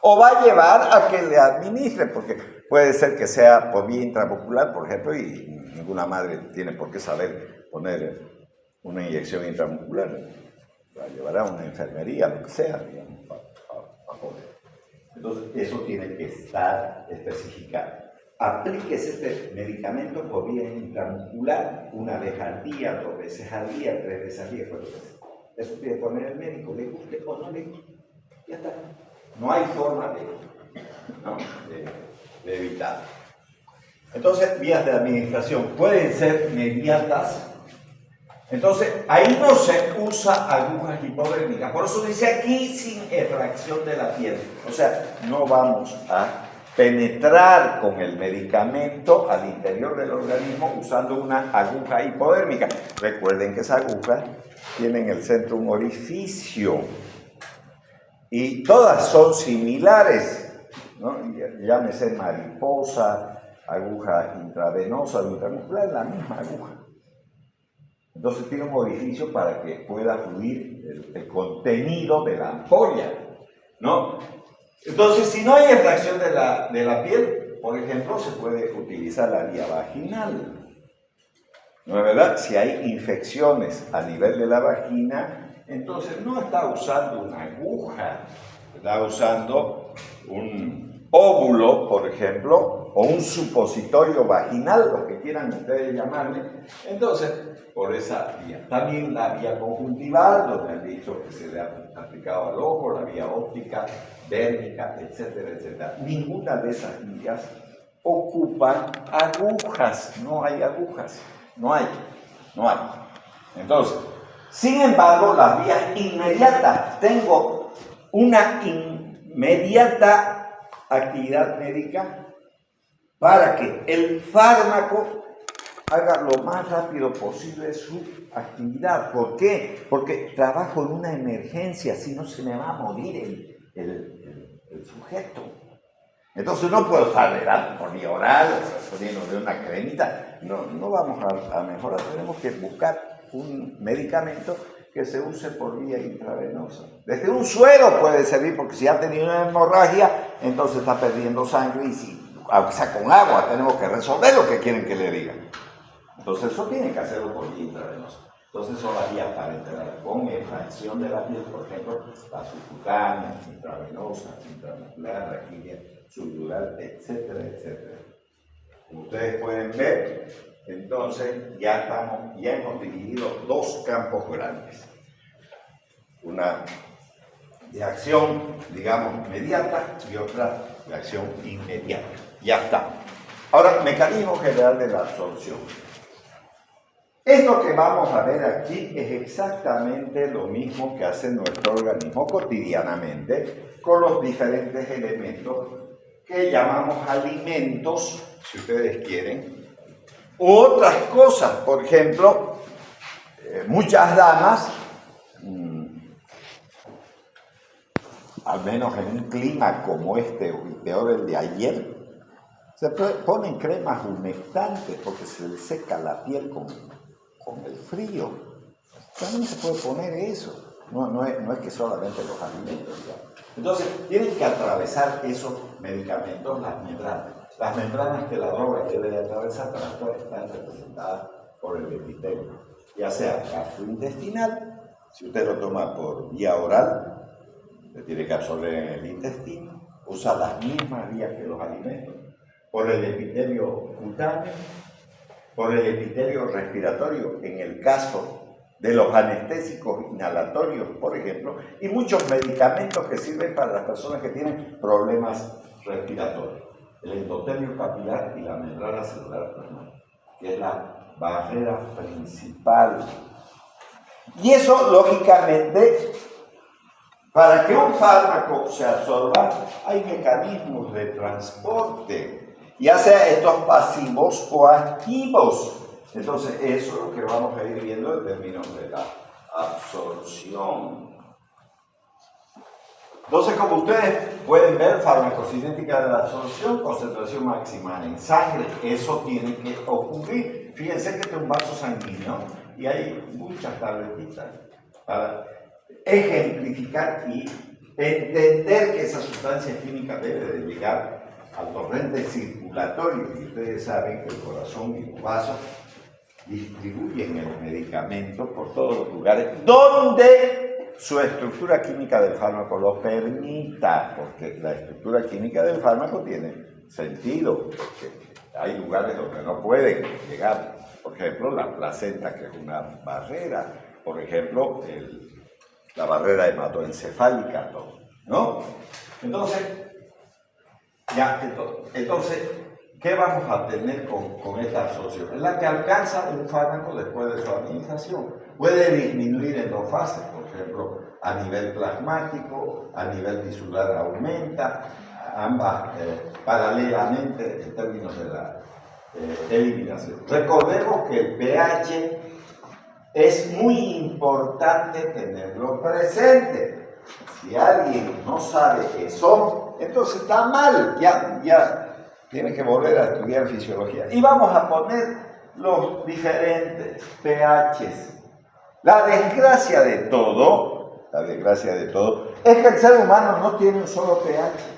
O va a llevar a que le administre, porque puede ser que sea por vía intramuscular, por ejemplo, y ninguna madre tiene por qué saber poner una inyección intramuscular. La llevará a una enfermería, lo que sea, digamos, para poder. Entonces, eso tiene que estar especificado. Aplíquese este medicamento por vía intramuscular una vez al día, 2 veces al día, 3 veces al día, 4 veces. Eso tiene que poner el médico, le guste o no le guste. Ya está. No hay forma de evitar. Entonces, vías de administración pueden ser inmediatas. Entonces, ahí no se usa agujas hipodérmicas. Por eso dice aquí sin extracción de la piel. O sea, no vamos a penetrar con el medicamento al interior del organismo usando una aguja hipodérmica. Recuerden que esas agujas tienen en el centro un orificio y todas son similares, ¿no? Llámese mariposa, aguja intravenosa, intramuscular, la misma aguja. Entonces tiene un orificio para que pueda fluir el contenido de la ampolla, ¿no? Entonces, si no hay extracción de la piel, por ejemplo, se puede utilizar la vía vaginal. ¿No es verdad? Si hay infecciones a nivel de la vagina, entonces no está usando una aguja, está usando un óvulo, por ejemplo, o un supositorio vaginal, lo que quieran ustedes llamarle. Entonces, por esa vía. También la vía conjuntival, donde han dicho que se le ha aplicado al ojo, la vía óptica, dérmica, etcétera, etcétera. Ninguna de esas vías ocupan agujas, no hay agujas, no hay. Entonces, sin embargo, las vías inmediatas, tengo una inmediata actividad médica para que el fármaco haga lo más rápido posible su actividad. ¿Por qué? Porque trabajo en una emergencia, si no se me va a morir el sujeto. Entonces no puedo estarle dando por vía oral, poniéndole una cremita. No vamos a mejorar, tenemos que buscar un medicamento que se use por vía intravenosa. Desde un suero puede servir, porque si ha tenido una hemorragia, entonces está perdiendo sangre y si, aunque sea con agua, tenemos que resolver lo que quieren que le digan. Entonces eso tiene que hacerlo por vía intravenosa. Entonces son las vías parenterales con extracción de la piel, por ejemplo, la subcutánea, intravenosa, intramuscular, raquídea, subdural, etcétera, etcétera. Como ustedes pueden ver, entonces ya hemos dividido dos campos grandes. Una de acción, digamos, inmediata y otra de acción inmediata. Ya está. Ahora, mecanismo general de la absorción. Esto que vamos a ver aquí es exactamente lo mismo que hace nuestro organismo cotidianamente con los diferentes elementos que llamamos alimentos, si ustedes quieren, u otras cosas. Por ejemplo, muchas damas, al menos en un clima como este, o peor el de ayer, se ponen cremas humectantes porque se les seca la piel con el frío. También se puede poner eso. No es que solamente los alimentos. ¿Ya? Entonces, tienen que atravesar esos medicamentos las membranas. Las membranas que la droga debe de atravesar están representadas por el epitelio. Ya sea gastrointestinal, si usted lo toma por vía oral, se tiene que absorber en el intestino, usa las mismas vías que los alimentos, por el epitelio cutáneo, por el epitelio respiratorio, en el caso de los anestésicos inhalatorios, por ejemplo, y muchos medicamentos que sirven para las personas que tienen problemas respiratorios. El endotelio capilar y la membrana celular plasmática, que es la barrera principal. Y eso, lógicamente, para que un fármaco se absorba, hay mecanismos de transporte, ya sea estos pasivos o activos. Entonces, eso es lo que vamos a ir viendo en términos de la absorción. Entonces, como ustedes pueden ver, farmacocinética de la absorción, concentración máxima en sangre, eso tiene que ocurrir. Fíjense que este es un vaso sanguíneo y hay muchas tabletitas para ejemplificar y entender que esa sustancia química debe de llegar al torrente circulatorio. Y ustedes saben que el corazón y los vasos distribuyen el medicamento por todos los lugares donde su estructura química del fármaco lo permita, porque la estructura química del fármaco tiene sentido, porque hay lugares donde no pueden llegar. Por ejemplo, la placenta, que es una barrera, por ejemplo, la barrera hematoencefálica, ¿no? Entonces, ¿qué vamos a tener con esta absorción? Es la que alcanza un fármaco después de su administración. Puede disminuir en dos fases, por ejemplo, a nivel plasmático, a nivel tisular aumenta, ambas paralelamente en términos de la eliminación. Recordemos que el pH es muy importante tenerlo presente. Si alguien no sabe eso, entonces está mal, ya tiene que volver a estudiar fisiología. Y vamos a poner los diferentes pHs. La desgracia de todo es que el ser humano no tiene un solo pH.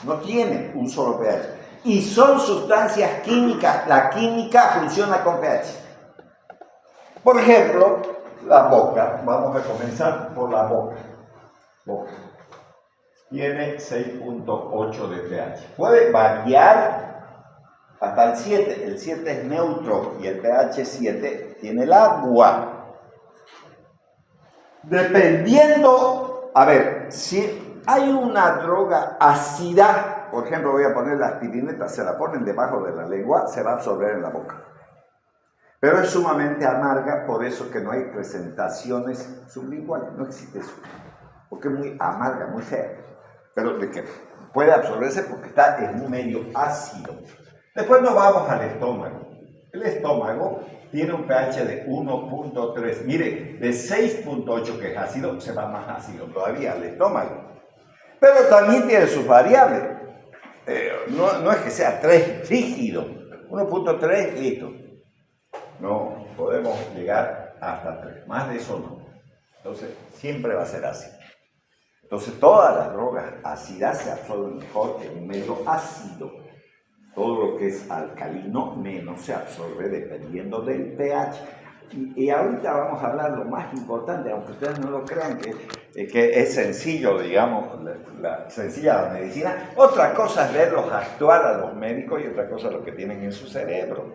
No tiene un solo pH. Y son sustancias químicas. La química funciona con pH. Por ejemplo, la boca. Vamos a comenzar por la boca. Tiene 6.8 de pH. Puede variar hasta el 7. El 7 es neutro y el pH 7 tiene el agua. Dependiendo, a ver, si hay una droga ácida, por ejemplo, voy a poner la aspirineta, se la ponen debajo de la lengua, se va a absorber en la boca. Pero es sumamente amarga, por eso que no hay presentaciones sublinguales, no existe eso, porque es muy amarga, muy fea, pero de que puede absorberse porque está en un medio ácido. Después nos vamos al estómago. El estómago tiene un pH de 1.3. Mire, de 6.8 que es ácido, se va más ácido todavía el estómago. Pero también tiene sus variables. No es que sea 3 rígido. 1.3, listo. No podemos llegar hasta 3. Más de eso no. Entonces, siempre va a ser ácido. Entonces, todas las drogas ácidas se absorben mejor en un medio ácido. Todo lo que es alcalino menos se absorbe dependiendo del pH. Y ahorita vamos a hablar lo más importante, aunque ustedes no lo crean, que es sencillo, digamos, sencilla la medicina. Otra cosa es verlos actuar a los médicos y otra cosa es lo que tienen en su cerebro.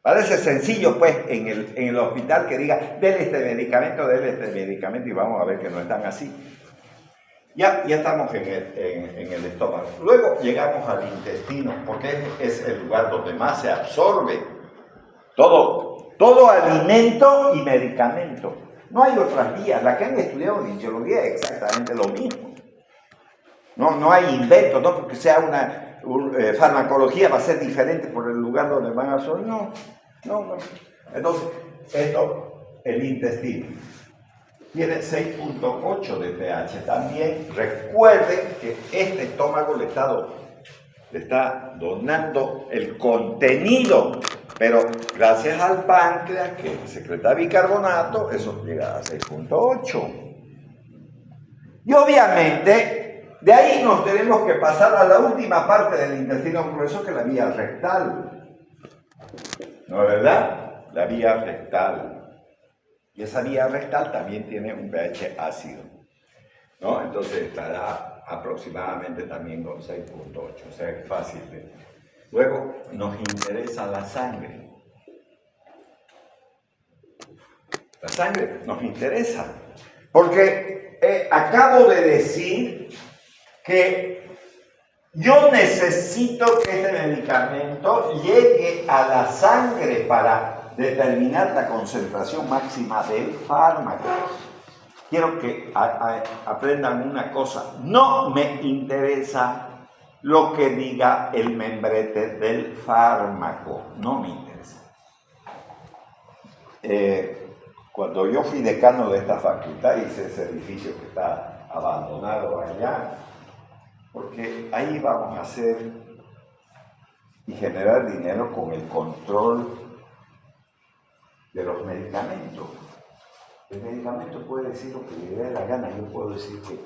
Parece sencillo, pues, en el hospital que diga, dele este medicamento, y vamos a ver que no están así. Ya estamos en el estómago. Luego llegamos al intestino, porque es el lugar donde más se absorbe todo alimento y medicamento. No hay otras vías. La que han estudiado fisiología es exactamente lo mismo. No hay invento, no porque sea una farmacología va a ser diferente por el lugar donde van a absorber. No. Entonces, el intestino tiene 6.8 de pH. También recuerden que este estómago le está donando el contenido, pero gracias al páncreas que secreta bicarbonato, eso llega a 6.8. Y obviamente, de ahí nos tenemos que pasar a la última parte del intestino grueso, que es la vía rectal. ¿No es verdad? La vía rectal. Y esa vía rectal también tiene un pH ácido, ¿no? Entonces estará aproximadamente también con 6.8, o sea que es fácil. Luego nos interesa la sangre. La sangre nos interesa, porque acabo de decir que yo necesito que este medicamento llegue a la sangre para determinar la concentración máxima del fármaco. Quiero que aprendan una cosa. No me interesa lo que diga el membrete del fármaco. No me interesa. Cuando yo fui decano de esta facultad, hice ese edificio que está abandonado allá, porque ahí vamos a hacer y generar dinero con el control de los medicamentos. El medicamento puede decir lo que le dé la gana. Yo puedo decir que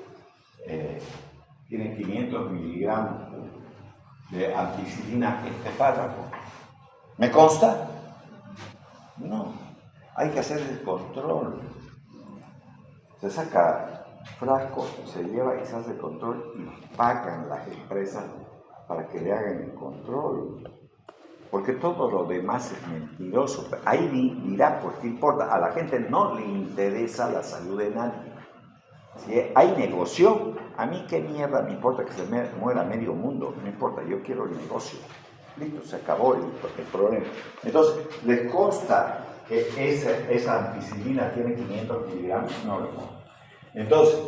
tiene 500 miligramos de ampicilina este fármaco. ¿Me consta? No. Hay que hacer el control. Se saca frasco, se lleva y se hace el control y pagan las empresas para que le hagan el control. Porque todo lo demás es mentiroso. Ahí dirá, ¿por qué importa? A la gente no le interesa la salud de nadie. Si hay negocio, a mí qué mierda me importa que se muera medio mundo. No importa, yo quiero el negocio. Listo, se acabó el problema. Entonces, ¿les consta que esa ampicilina tiene 500 miligramos? No lo consta. Entonces,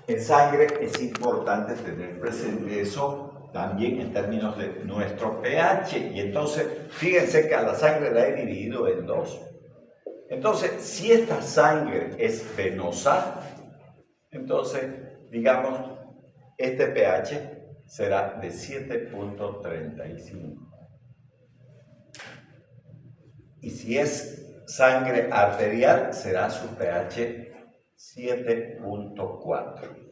en sangre es importante tener presente eso también en términos de nuestro pH. Y entonces, fíjense que a la sangre la he dividido en dos. Entonces, si esta sangre es venosa, entonces, digamos, este pH será de 7.35. Y si es sangre arterial, será su pH 7.4.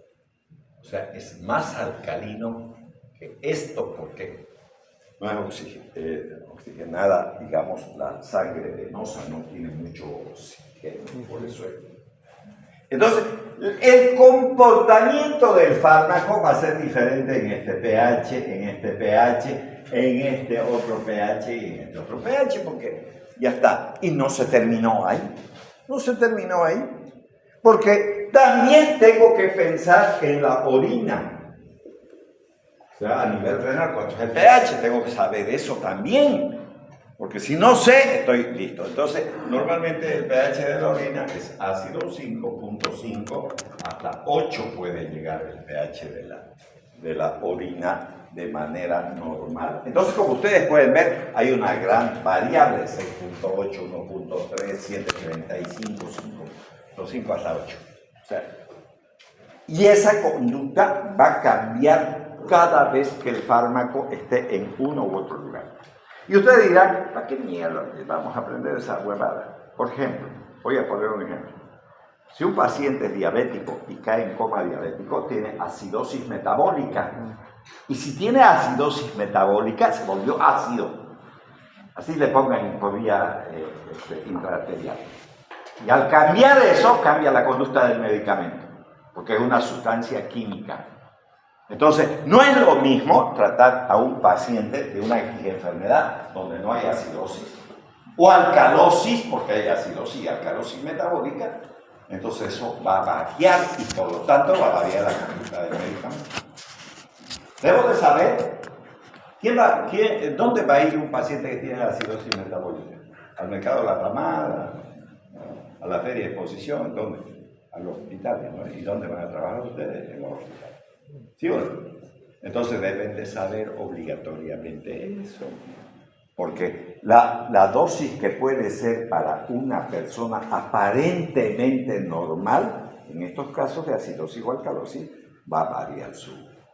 O sea, es más alcalino que esto, porque no es oxigenada, digamos, la sangre venosa no tiene mucho oxígeno, por eso es. Entonces, el comportamiento del fármaco va a ser diferente en este pH, en este pH, en este otro pH y en este otro pH, porque ya está. Y no se terminó ahí. No se terminó ahí. Porque también tengo que pensar en la orina. O sea, a nivel renal, cuánto es el pH, tengo que saber eso también. Porque si no sé, estoy listo. Entonces, normalmente el pH de la orina es ácido 5.5, hasta 8 puede llegar el pH de la orina de manera normal. Entonces, como ustedes pueden ver, hay una gran variable, 6.8, 1.3, 7.35, 5 hasta 8. O sea, y esa conducta va a cambiar cada vez que el fármaco esté en uno u otro lugar. Y ustedes dirán, ¿para qué mierda vamos a aprender esa huevada? Por ejemplo, voy a poner un ejemplo. Si un paciente es diabético y cae en coma diabético, tiene acidosis metabólica. Y si tiene acidosis metabólica, se volvió ácido. Así le pongan por vía intraarterial. Y al cambiar eso, cambia la conducta del medicamento, porque es una sustancia química. Entonces, no es lo mismo tratar a un paciente de una enfermedad donde no hay acidosis, o alcalosis, porque hay acidosis y alcalosis metabólica. Entonces eso va a variar y por lo tanto va a variar la conducta del medicamento. Debo de saber dónde va a ir un paciente que tiene acidosis metabólica. ¿Al mercado de la Ramada? ¿A la feria de exposición? ¿Dónde? A los hospitales, ¿no? ¿Y dónde van a trabajar ustedes? En los hospitales. ¿Sí o no? Entonces deben de saber obligatoriamente eso. Porque la dosis que puede ser para una persona aparentemente normal, en estos casos de acidosis o alcalosis, va a variar su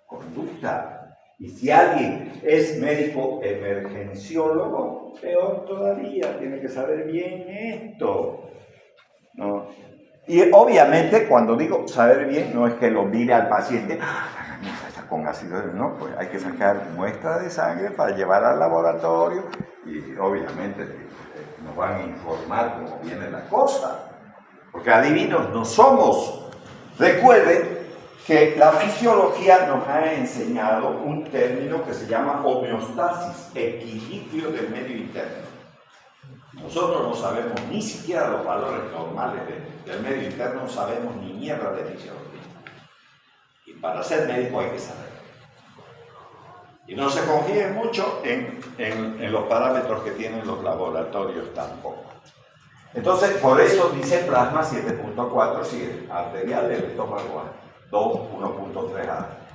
conducta. Y si alguien es médico emergenciólogo, peor todavía, tiene que saber bien esto, ¿no? Y obviamente cuando digo saber bien, no es que lo mire al paciente, está con acidosis, no, pues hay que sacar muestra de sangre para llevar al laboratorio y obviamente nos van a informar cómo viene la cosa, porque adivinos no somos. Recuerden que la fisiología nos ha enseñado un término que se llama homeostasis, equilibrio del medio interno. Nosotros no sabemos ni siquiera los valores normales del medio interno, no sabemos ni mierda de fisiología. Y para ser médico hay que saber. Y no se confíe mucho en los parámetros que tienen los laboratorios tampoco. Entonces, por eso dice plasma 7.4, si arterial del estómago a 2, 1.3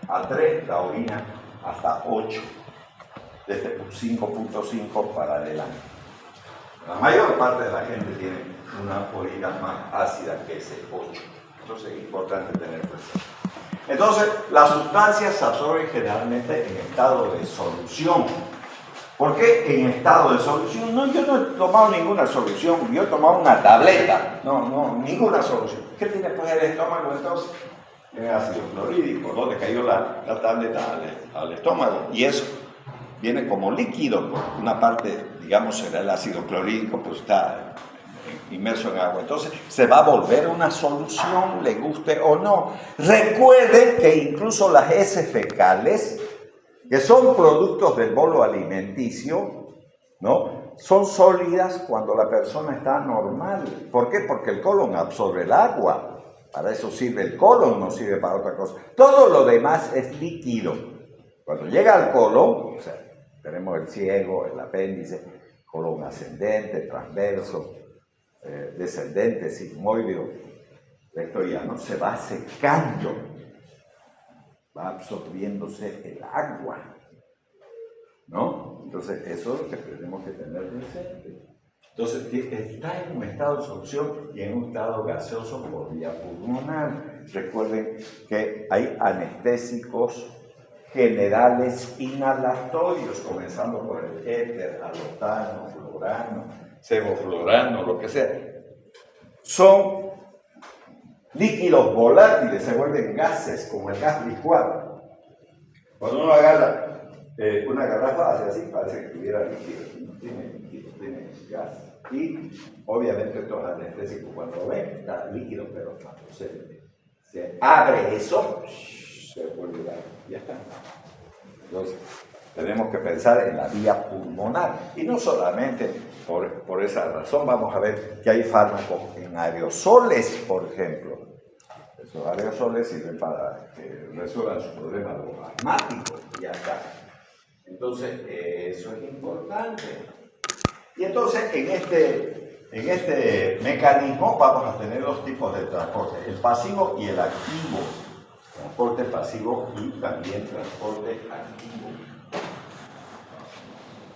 a 3, la orina hasta 8, desde 5.5 para adelante. La mayor parte de la gente tiene una orina más ácida que ese 8. Entonces es importante tener presente. Entonces, las sustancias se absorben generalmente en estado de solución. ¿Por qué en estado de solución? No, yo no he tomado ninguna solución, yo he tomado una tableta. No, ninguna solución. ¿Qué tiene pues el estómago entonces? Tiene ácido clorhídrico, donde cayó la tableta al estómago. Y eso viene como líquido, por una parte, digamos, será el ácido clorhídrico, pues está inmerso en agua. Entonces, se va a volver una solución, le guste o no. Recuerden que incluso las heces fecales, que son productos del bolo alimenticio, ¿no?, son sólidas cuando la persona está normal. ¿Por qué? Porque el colon absorbe el agua. Para eso sirve el colon, no sirve para otra cosa. Todo lo demás es líquido. Cuando llega al colon, o sea, tenemos el ciego, el apéndice, colon ascendente, transverso, descendente, sigmoideo. Esto ya no se va secando, va absorbiéndose el agua, ¿no? Entonces, eso es lo que tenemos que tener presente. Entonces, está en un estado de solución y en un estado gaseoso por vía pulmonar. Recuerden que hay anestésicos generales inhalatorios, comenzando por el éter, halotano, fluorano, sevoflurano, lo que sea. Son líquidos volátiles, se vuelven gases, como el gas licuado. Cuando uno agarra una garrafa, hace así, parece que tuviera líquido. No tiene líquido, tiene gas. Y obviamente estos anestésicos, cuando ven, está líquido, pero cuando se abre eso, se vuelve gas. Ya está. Entonces, tenemos que pensar en la vía pulmonar. Y no solamente por esa razón, vamos a ver que hay fármacos en aerosoles, por ejemplo. Esos aerosoles sirven para que resuelvan sus problemas asmáticos. Ya está. Entonces, eso es importante. Y entonces, en este mecanismo vamos a tener dos tipos de transporte, el pasivo y el activo. transporte pasivo y también transporte activo.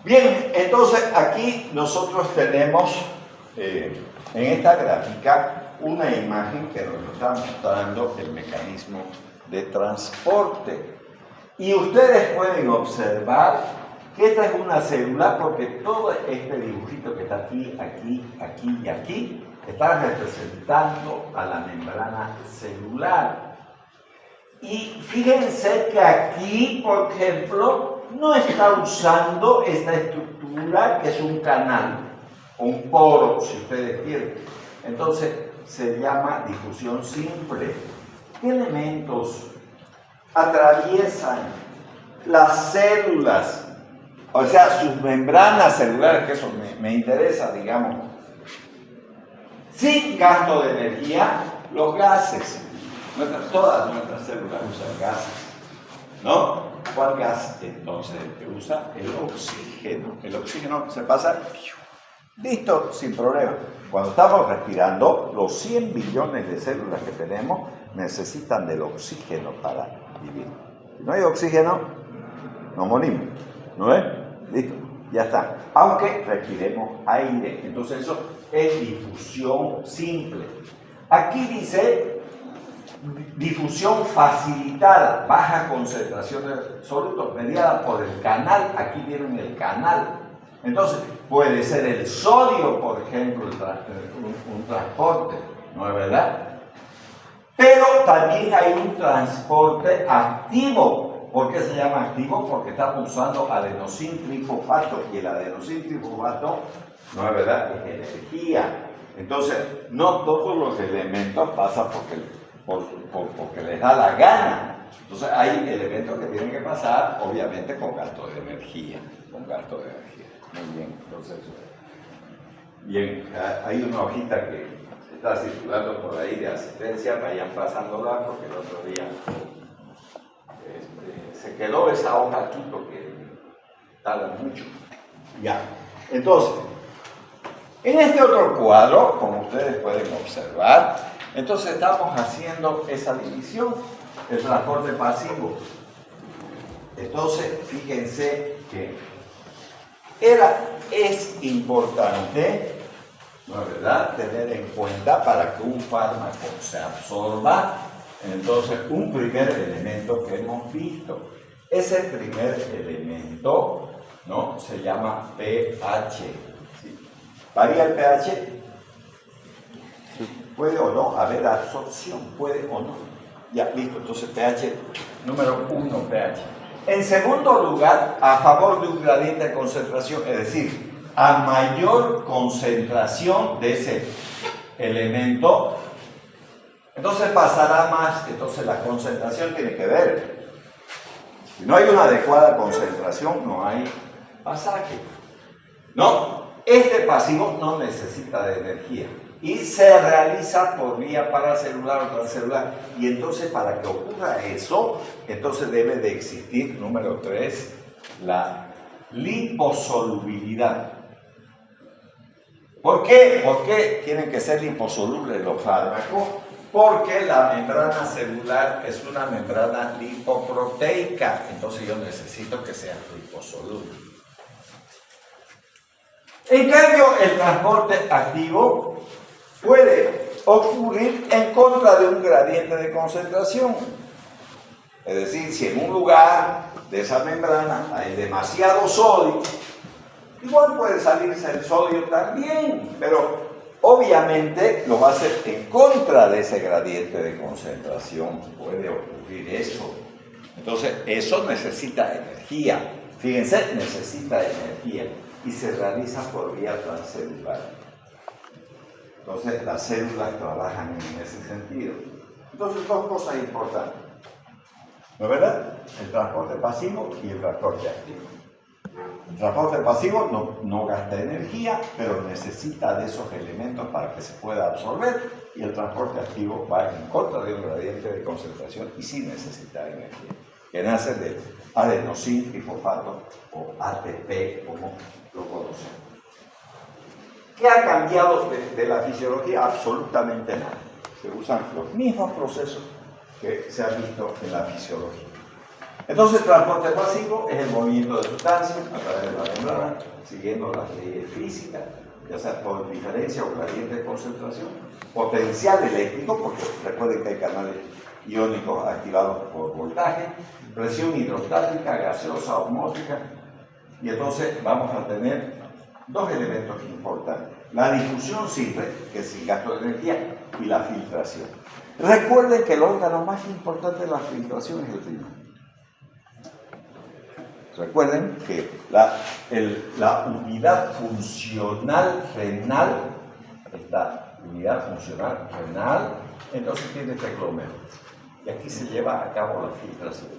Bien, entonces aquí nosotros tenemos en esta gráfica una imagen que nos está mostrando el mecanismo de transporte. Y ustedes pueden observar que esta es una célula porque todo este dibujito que está aquí, aquí, aquí y aquí está representando a la membrana celular. Y fíjense que aquí, por ejemplo, no está usando esta estructura que es un canal, o un poro, si ustedes quieren. Entonces, se llama difusión simple. ¿Qué elementos atraviesan las células? O sea, sus membranas celulares, que eso me interesa, digamos. Sin gasto de energía, los gases. Todas nuestras células usan gases, ¿no? ¿Cuál gas? Entonces, el que usa el oxígeno. El oxígeno se pasa, listo, sin problema. Cuando estamos respirando, los 100 billones de células que tenemos necesitan del oxígeno para vivir. Si no hay oxígeno, nos morimos, ¿no es? Listo, ya está. Aunque respiremos aire. Entonces eso es difusión simple. Aquí dice difusión facilitada, baja concentración de sólidos mediada por el canal. Aquí tienen el canal. Entonces puede ser el sodio, por ejemplo, un transporte, ¿no es verdad? Pero también hay un transporte activo. ¿Por qué se llama activo? Porque estamos usando adenosín trifosfato y el adenosín trifosfato, no es verdad, es energía. Entonces, no todos los elementos pasan porque les da la gana. Entonces, hay elementos que tienen que pasar, obviamente, con gasto de energía. Con gasto de energía. Muy bien, entonces, bien, hay una hojita que está circulando por ahí de asistencia, vayan pasándola porque el otro día se quedó esa hoja aquí porque tarda mucho. Ya, entonces, en este otro cuadro, como ustedes pueden observar, entonces estamos haciendo esa división, el transporte pasivo. Entonces, fíjense que es importante, ¿no es verdad?, tener en cuenta para que un fármaco se absorba. Entonces, un primer elemento que hemos visto. Ese primer elemento, ¿no?, se llama pH. ¿Sí? ¿Varía el pH? Sí. ¿Puede o no haber absorción? ¿Puede o no? Ya, listo. Entonces, pH, número 1, pH. En segundo lugar, a favor de un gradiente de concentración, es decir, a mayor concentración de ese elemento, entonces pasará más. Entonces la concentración tiene que ver. Si no hay una adecuada concentración, no hay pasaje. ¿No? Este pasivo no necesita de energía y se realiza por vía paracelular o transcelular. Y entonces, para que ocurra eso, entonces debe de existir, número 3, la liposolubilidad. ¿Por qué? ¿Por qué tienen que ser liposolubles los fármacos? Porque la membrana celular es una membrana lipoproteica, entonces yo necesito que sea liposoluble. En cambio, el transporte activo puede ocurrir en contra de un gradiente de concentración. Es decir, si en un lugar de esa membrana hay demasiado sodio, igual puede salirse el sodio también, pero obviamente lo va a hacer en contra de ese gradiente de concentración. Puede ocurrir eso. Entonces, eso necesita energía. Fíjense, necesita energía y se realiza por vía transcelular. Entonces, las células trabajan en ese sentido. Entonces, dos cosas importantes, ¿no es verdad? El transporte pasivo y el transporte activo. El transporte pasivo no gasta energía, pero necesita de esos elementos para que se pueda absorber, y el transporte activo va en contra de un gradiente de concentración y sí necesita energía, que nace de adenosín trifosfato o ATP, como lo conocemos. ¿Qué ha cambiado de la fisiología? Absolutamente nada. Se usan los mismos procesos que se ha visto en la fisiología. Entonces, el transporte pasivo es el movimiento de sustancias a través de la membrana, siguiendo las leyes físicas, ya sea por diferencia o gradiente de concentración, potencial eléctrico, porque recuerden que hay canales iónicos activados por voltaje, presión hidrostática, gaseosa, osmótica, y entonces vamos a tener dos elementos importantes: la difusión simple, que es el gasto de energía, y la filtración. Recuerden que el órgano más importante de la filtración es el riñón. Recuerden que la unidad funcional renal, esta unidad funcional renal, entonces tiene este glómero. Y aquí se lleva a cabo la filtración.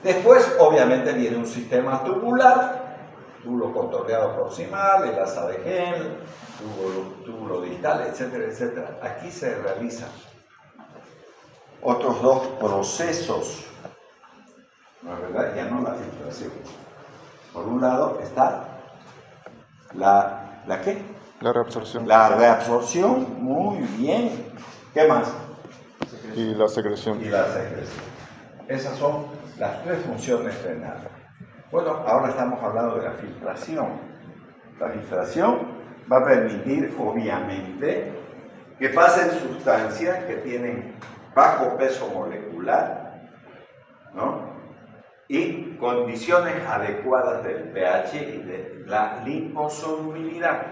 Después, obviamente, viene un sistema tubular, túbulo contorneado proximal, el asa de Henle, túbulo distal, etcétera, etcétera. Aquí se realizan otros dos procesos. No es verdad, ya no la filtración. Por un lado está ¿la qué? La reabsorción. La reabsorción, muy bien. ¿Qué más? Y la secreción. Y la secreción. Esas son las tres funciones renales. Bueno, ahora estamos hablando de la filtración. La filtración va a permitir, obviamente, que pasen sustancias que tienen bajo peso molecular, ¿no? Y condiciones adecuadas del pH y de la liposolubilidad.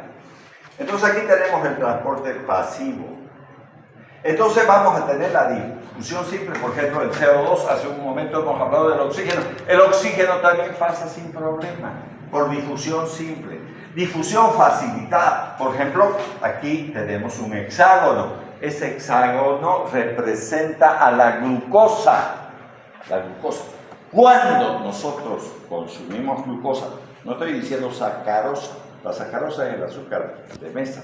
Entonces aquí tenemos el transporte pasivo. Entonces vamos a tener la difusión simple, por ejemplo, el CO2, hace un momento hemos hablado del oxígeno. El oxígeno también pasa sin problema, por difusión simple. Difusión facilitada, por ejemplo, aquí tenemos un hexágono. Ese hexágono representa a la glucosa. La glucosa. Cuando nosotros consumimos glucosa, no estoy diciendo sacarosa, la sacarosa es el azúcar de mesa,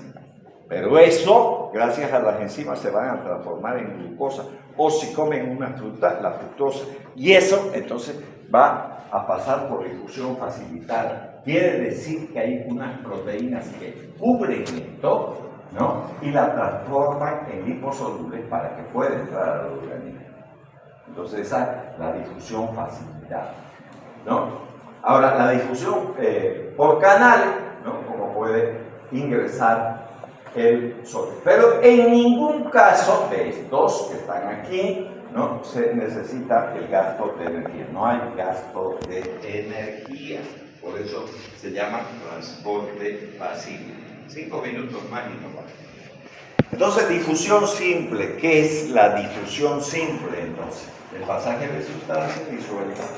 pero eso, gracias a las enzimas, se van a transformar en glucosa, o si comen una fruta, la fructosa, y eso entonces va a pasar por difusión facilitada. Quiere decir que hay unas proteínas que cubren esto, ¿no? Y la transforman en liposolubles para que pueda entrar al organismo. Entonces esa es la difusión facilitada, ¿no? Ahora, la difusión por canales, ¿no? Como puede ingresar el sol. Pero en ningún caso de estos que están aquí, ¿no? Se necesita el gasto de energía. No hay gasto de energía. Por eso se llama transporte pasivo. 5 minutos más y no más. Entonces, difusión simple. ¿Qué es la difusión simple entonces? El pasaje de sustancias visualizadas.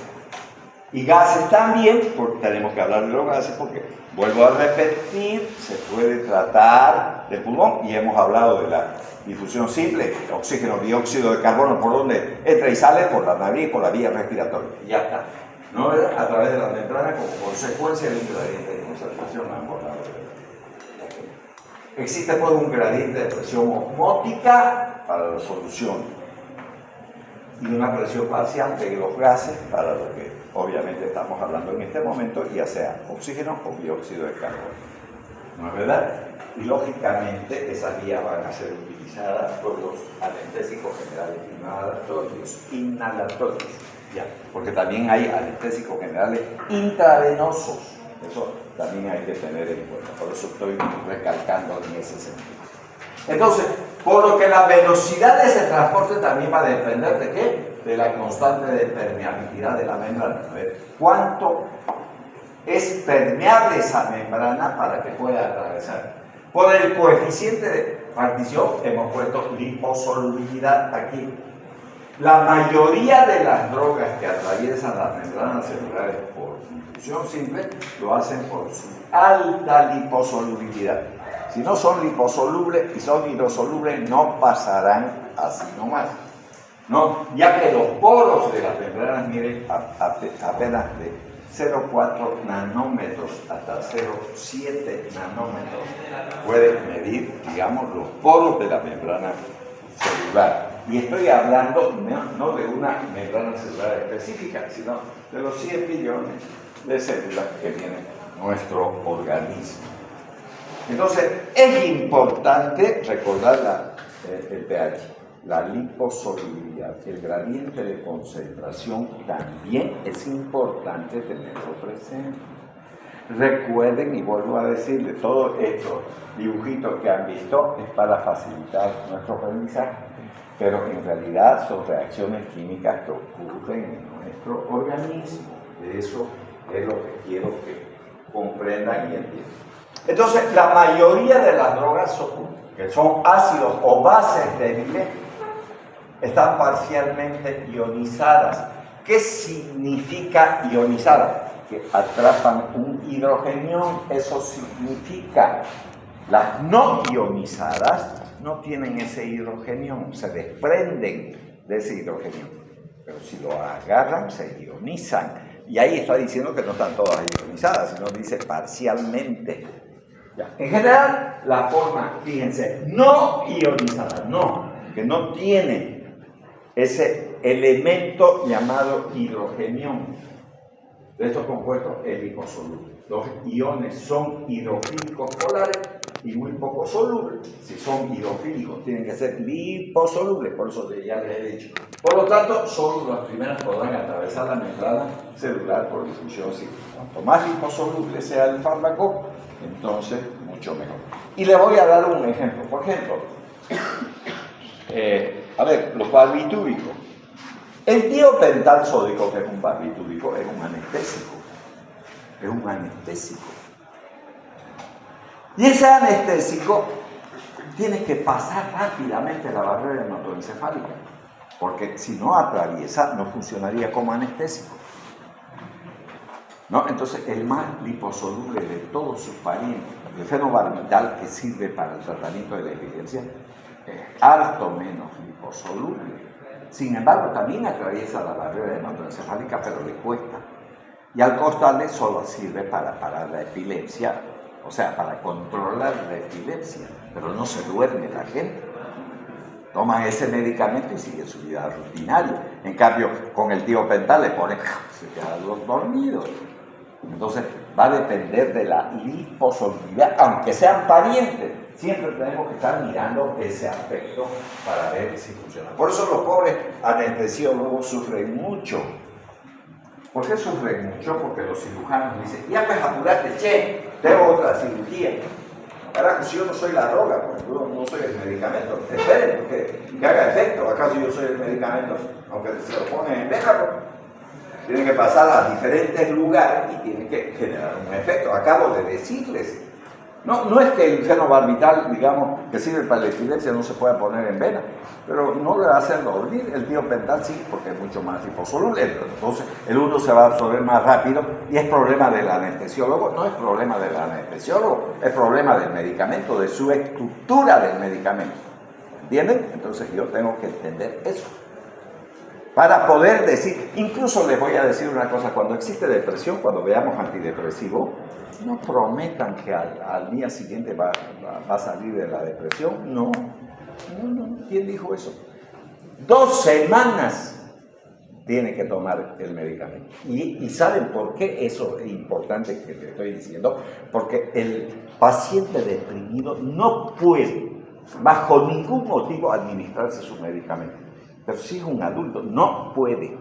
Y gases también, porque tenemos que hablar de los gases, porque, vuelvo a repetir, se puede tratar de pulmón, y hemos hablado de la difusión simple, oxígeno, dióxido de carbono, ¿por dónde entra y sale? Por la nariz, por la vía respiratoria. Ya está. ¿No? A través de la membrana como consecuencia de un gradiente de concentración a ambos lados. Existe pues un gradiente de presión osmótica para la solución y una presión parcial de los gases para lo que obviamente estamos hablando en este momento, ya sea oxígeno o dióxido de carbono. ¿No es verdad? Y lógicamente esas vías van a ser utilizadas por los anestésicos generales inhalatorios, ya, porque también hay anestésicos generales intravenosos. Eso también hay que tener en cuenta, por eso estoy recalcando en ese sentido. Entonces, por lo que la velocidad de ese transporte también va a depender de ¿qué? De la constante de permeabilidad de la membrana. A ver, ¿cuánto es permeable esa membrana para que pueda atravesar? Por el coeficiente de partición hemos puesto liposolubilidad aquí. La mayoría de las drogas que atraviesan las membranas celulares por infusión simple lo hacen por su alta liposolubilidad. Si no son liposolubles y son hidrosolubles, no pasarán así nomás, ¿no? Ya que los poros de las membranas, miren, apenas de 0,4 nanómetros hasta 0,7 nanómetros pueden medir, digamos, los poros de la membrana celular. Y estoy hablando no de una membrana celular específica, sino de los 100 billones de células que tiene nuestro organismo. Entonces, es importante recordar el pH. la liposolubilidad, el gradiente de concentración también es importante tenerlo presente. Recuerden, y vuelvo a decirles, todos estos dibujitos que han visto es para facilitar nuestro aprendizaje, pero en realidad son reacciones químicas que ocurren en nuestro organismo. De eso es lo que quiero que comprendan y entiendan. Entonces, la mayoría de las drogas que son ácidos o bases débiles están parcialmente ionizadas. ¿Qué significa ionizada? Que atrapan un hidrogenión. Eso significa las no ionizadas no tienen ese hidrogenión, se desprenden de ese hidrogenión. Pero si lo agarran, se ionizan. Y ahí está diciendo que no están todas ionizadas, sino dice parcialmente. Ya. En general, la forma, fíjense, no ionizada, no, que no tiene ese elemento llamado hidrogenión. De estos compuestos es liposoluble. Los iones son hidrofílicos polares y muy poco solubles. Si son hidrofílicos, tienen que ser liposolubles, por eso ya les he dicho. Por lo tanto, solo las primeras podrán atravesar la membrana celular por difusión simple. Cuanto más liposoluble sea el fármaco, entonces mucho mejor. Y le voy a dar un ejemplo. Por ejemplo, a ver, los barbitúricos. El tiopental sódico, que es un barbitúrico, es un anestésico. Es un anestésico. Y ese anestésico tiene que pasar rápidamente la barrera hematoencefálica, porque si no atraviesa, no funcionaría como anestésico. ¿No? Entonces, el más liposoluble de todos sus parientes, el fenobarbital, que sirve para el tratamiento de la epilepsia, es harto menos liposoluble. Sin embargo, también atraviesa la barrera hematoencefálica, pero le cuesta. Y al costarle solo sirve para parar la epilepsia, o sea, para controlar la epilepsia, pero no se duerme la gente. Toman ese medicamento y siguen su vida rutinaria. En cambio, con el tiopental le ponen, se quedan los dormidos. Entonces, va a depender de la liposolubilidad, aunque sean parientes. Siempre tenemos que estar mirando ese aspecto para ver si funciona. Por eso los pobres anestesiólogos sufren mucho. ¿Por qué sufren mucho? Porque los cirujanos dicen, ya pues apurate, che, tengo otra cirugía. Carajo, si yo no soy la droga, pues yo no soy el medicamento. Esperen, que haga efecto. ¿Acaso yo soy el medicamento? Aunque se lo pongan en déjalo. Tienen que pasar a diferentes lugares y tienen que generar un efecto. Acabo de decirles. No es que el fenobarbital, digamos, que sirve para la epilepsia, no se pueda poner en vena, pero no le va a hacer dormir. El tiopental sí, porque es mucho más liposoluble. Entonces, el uno se va a absorber más rápido y es problema del anestesiólogo. No es problema del anestesiólogo, es problema del medicamento, de su estructura del medicamento. ¿Entienden? Entonces, yo tengo que entender eso. Para poder decir, incluso les voy a decir una cosa, cuando existe depresión, cuando veamos antidepresivo, no prometan que al día siguiente va a salir de la depresión. No. ¿Quién dijo eso? 2 semanas tiene que tomar el medicamento. ¿Y saben por qué eso es importante que te estoy diciendo? Porque el paciente deprimido no puede, bajo ningún motivo, administrarse su medicamento. Pero si es un adulto, no puede.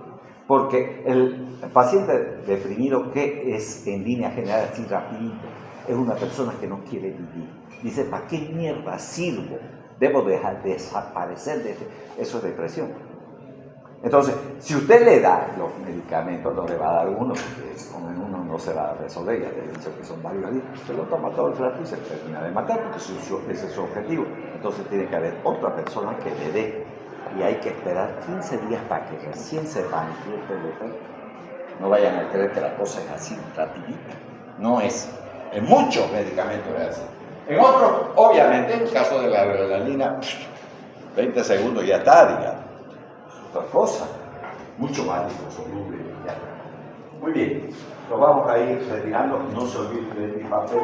Porque el paciente deprimido, que es en línea general así rapidito, es una persona que no quiere vivir. Dice, ¿para qué mierda sirvo? Debo dejar de desaparecer de eso es depresión. Entonces, si usted le da los medicamentos, no le va a dar uno, porque con uno no se va a resolver, ya te he dicho que son varios días, se lo toma todo el rato y se termina de matar, porque ese es su objetivo. Entonces tiene que haber otra persona que le dé. Y hay que esperar 15 días para que recién se manifieste el efecto. No vayan a creer que la cosa es así, rapidita. No es. En muchos medicamentos es así. En otros, obviamente, en el caso de la adrenalina, 20 segundos ya está, digamos. Otra cosa, mucho más liposoluble. Muy bien, nos vamos a ir retirando. No se olviden de mi papel.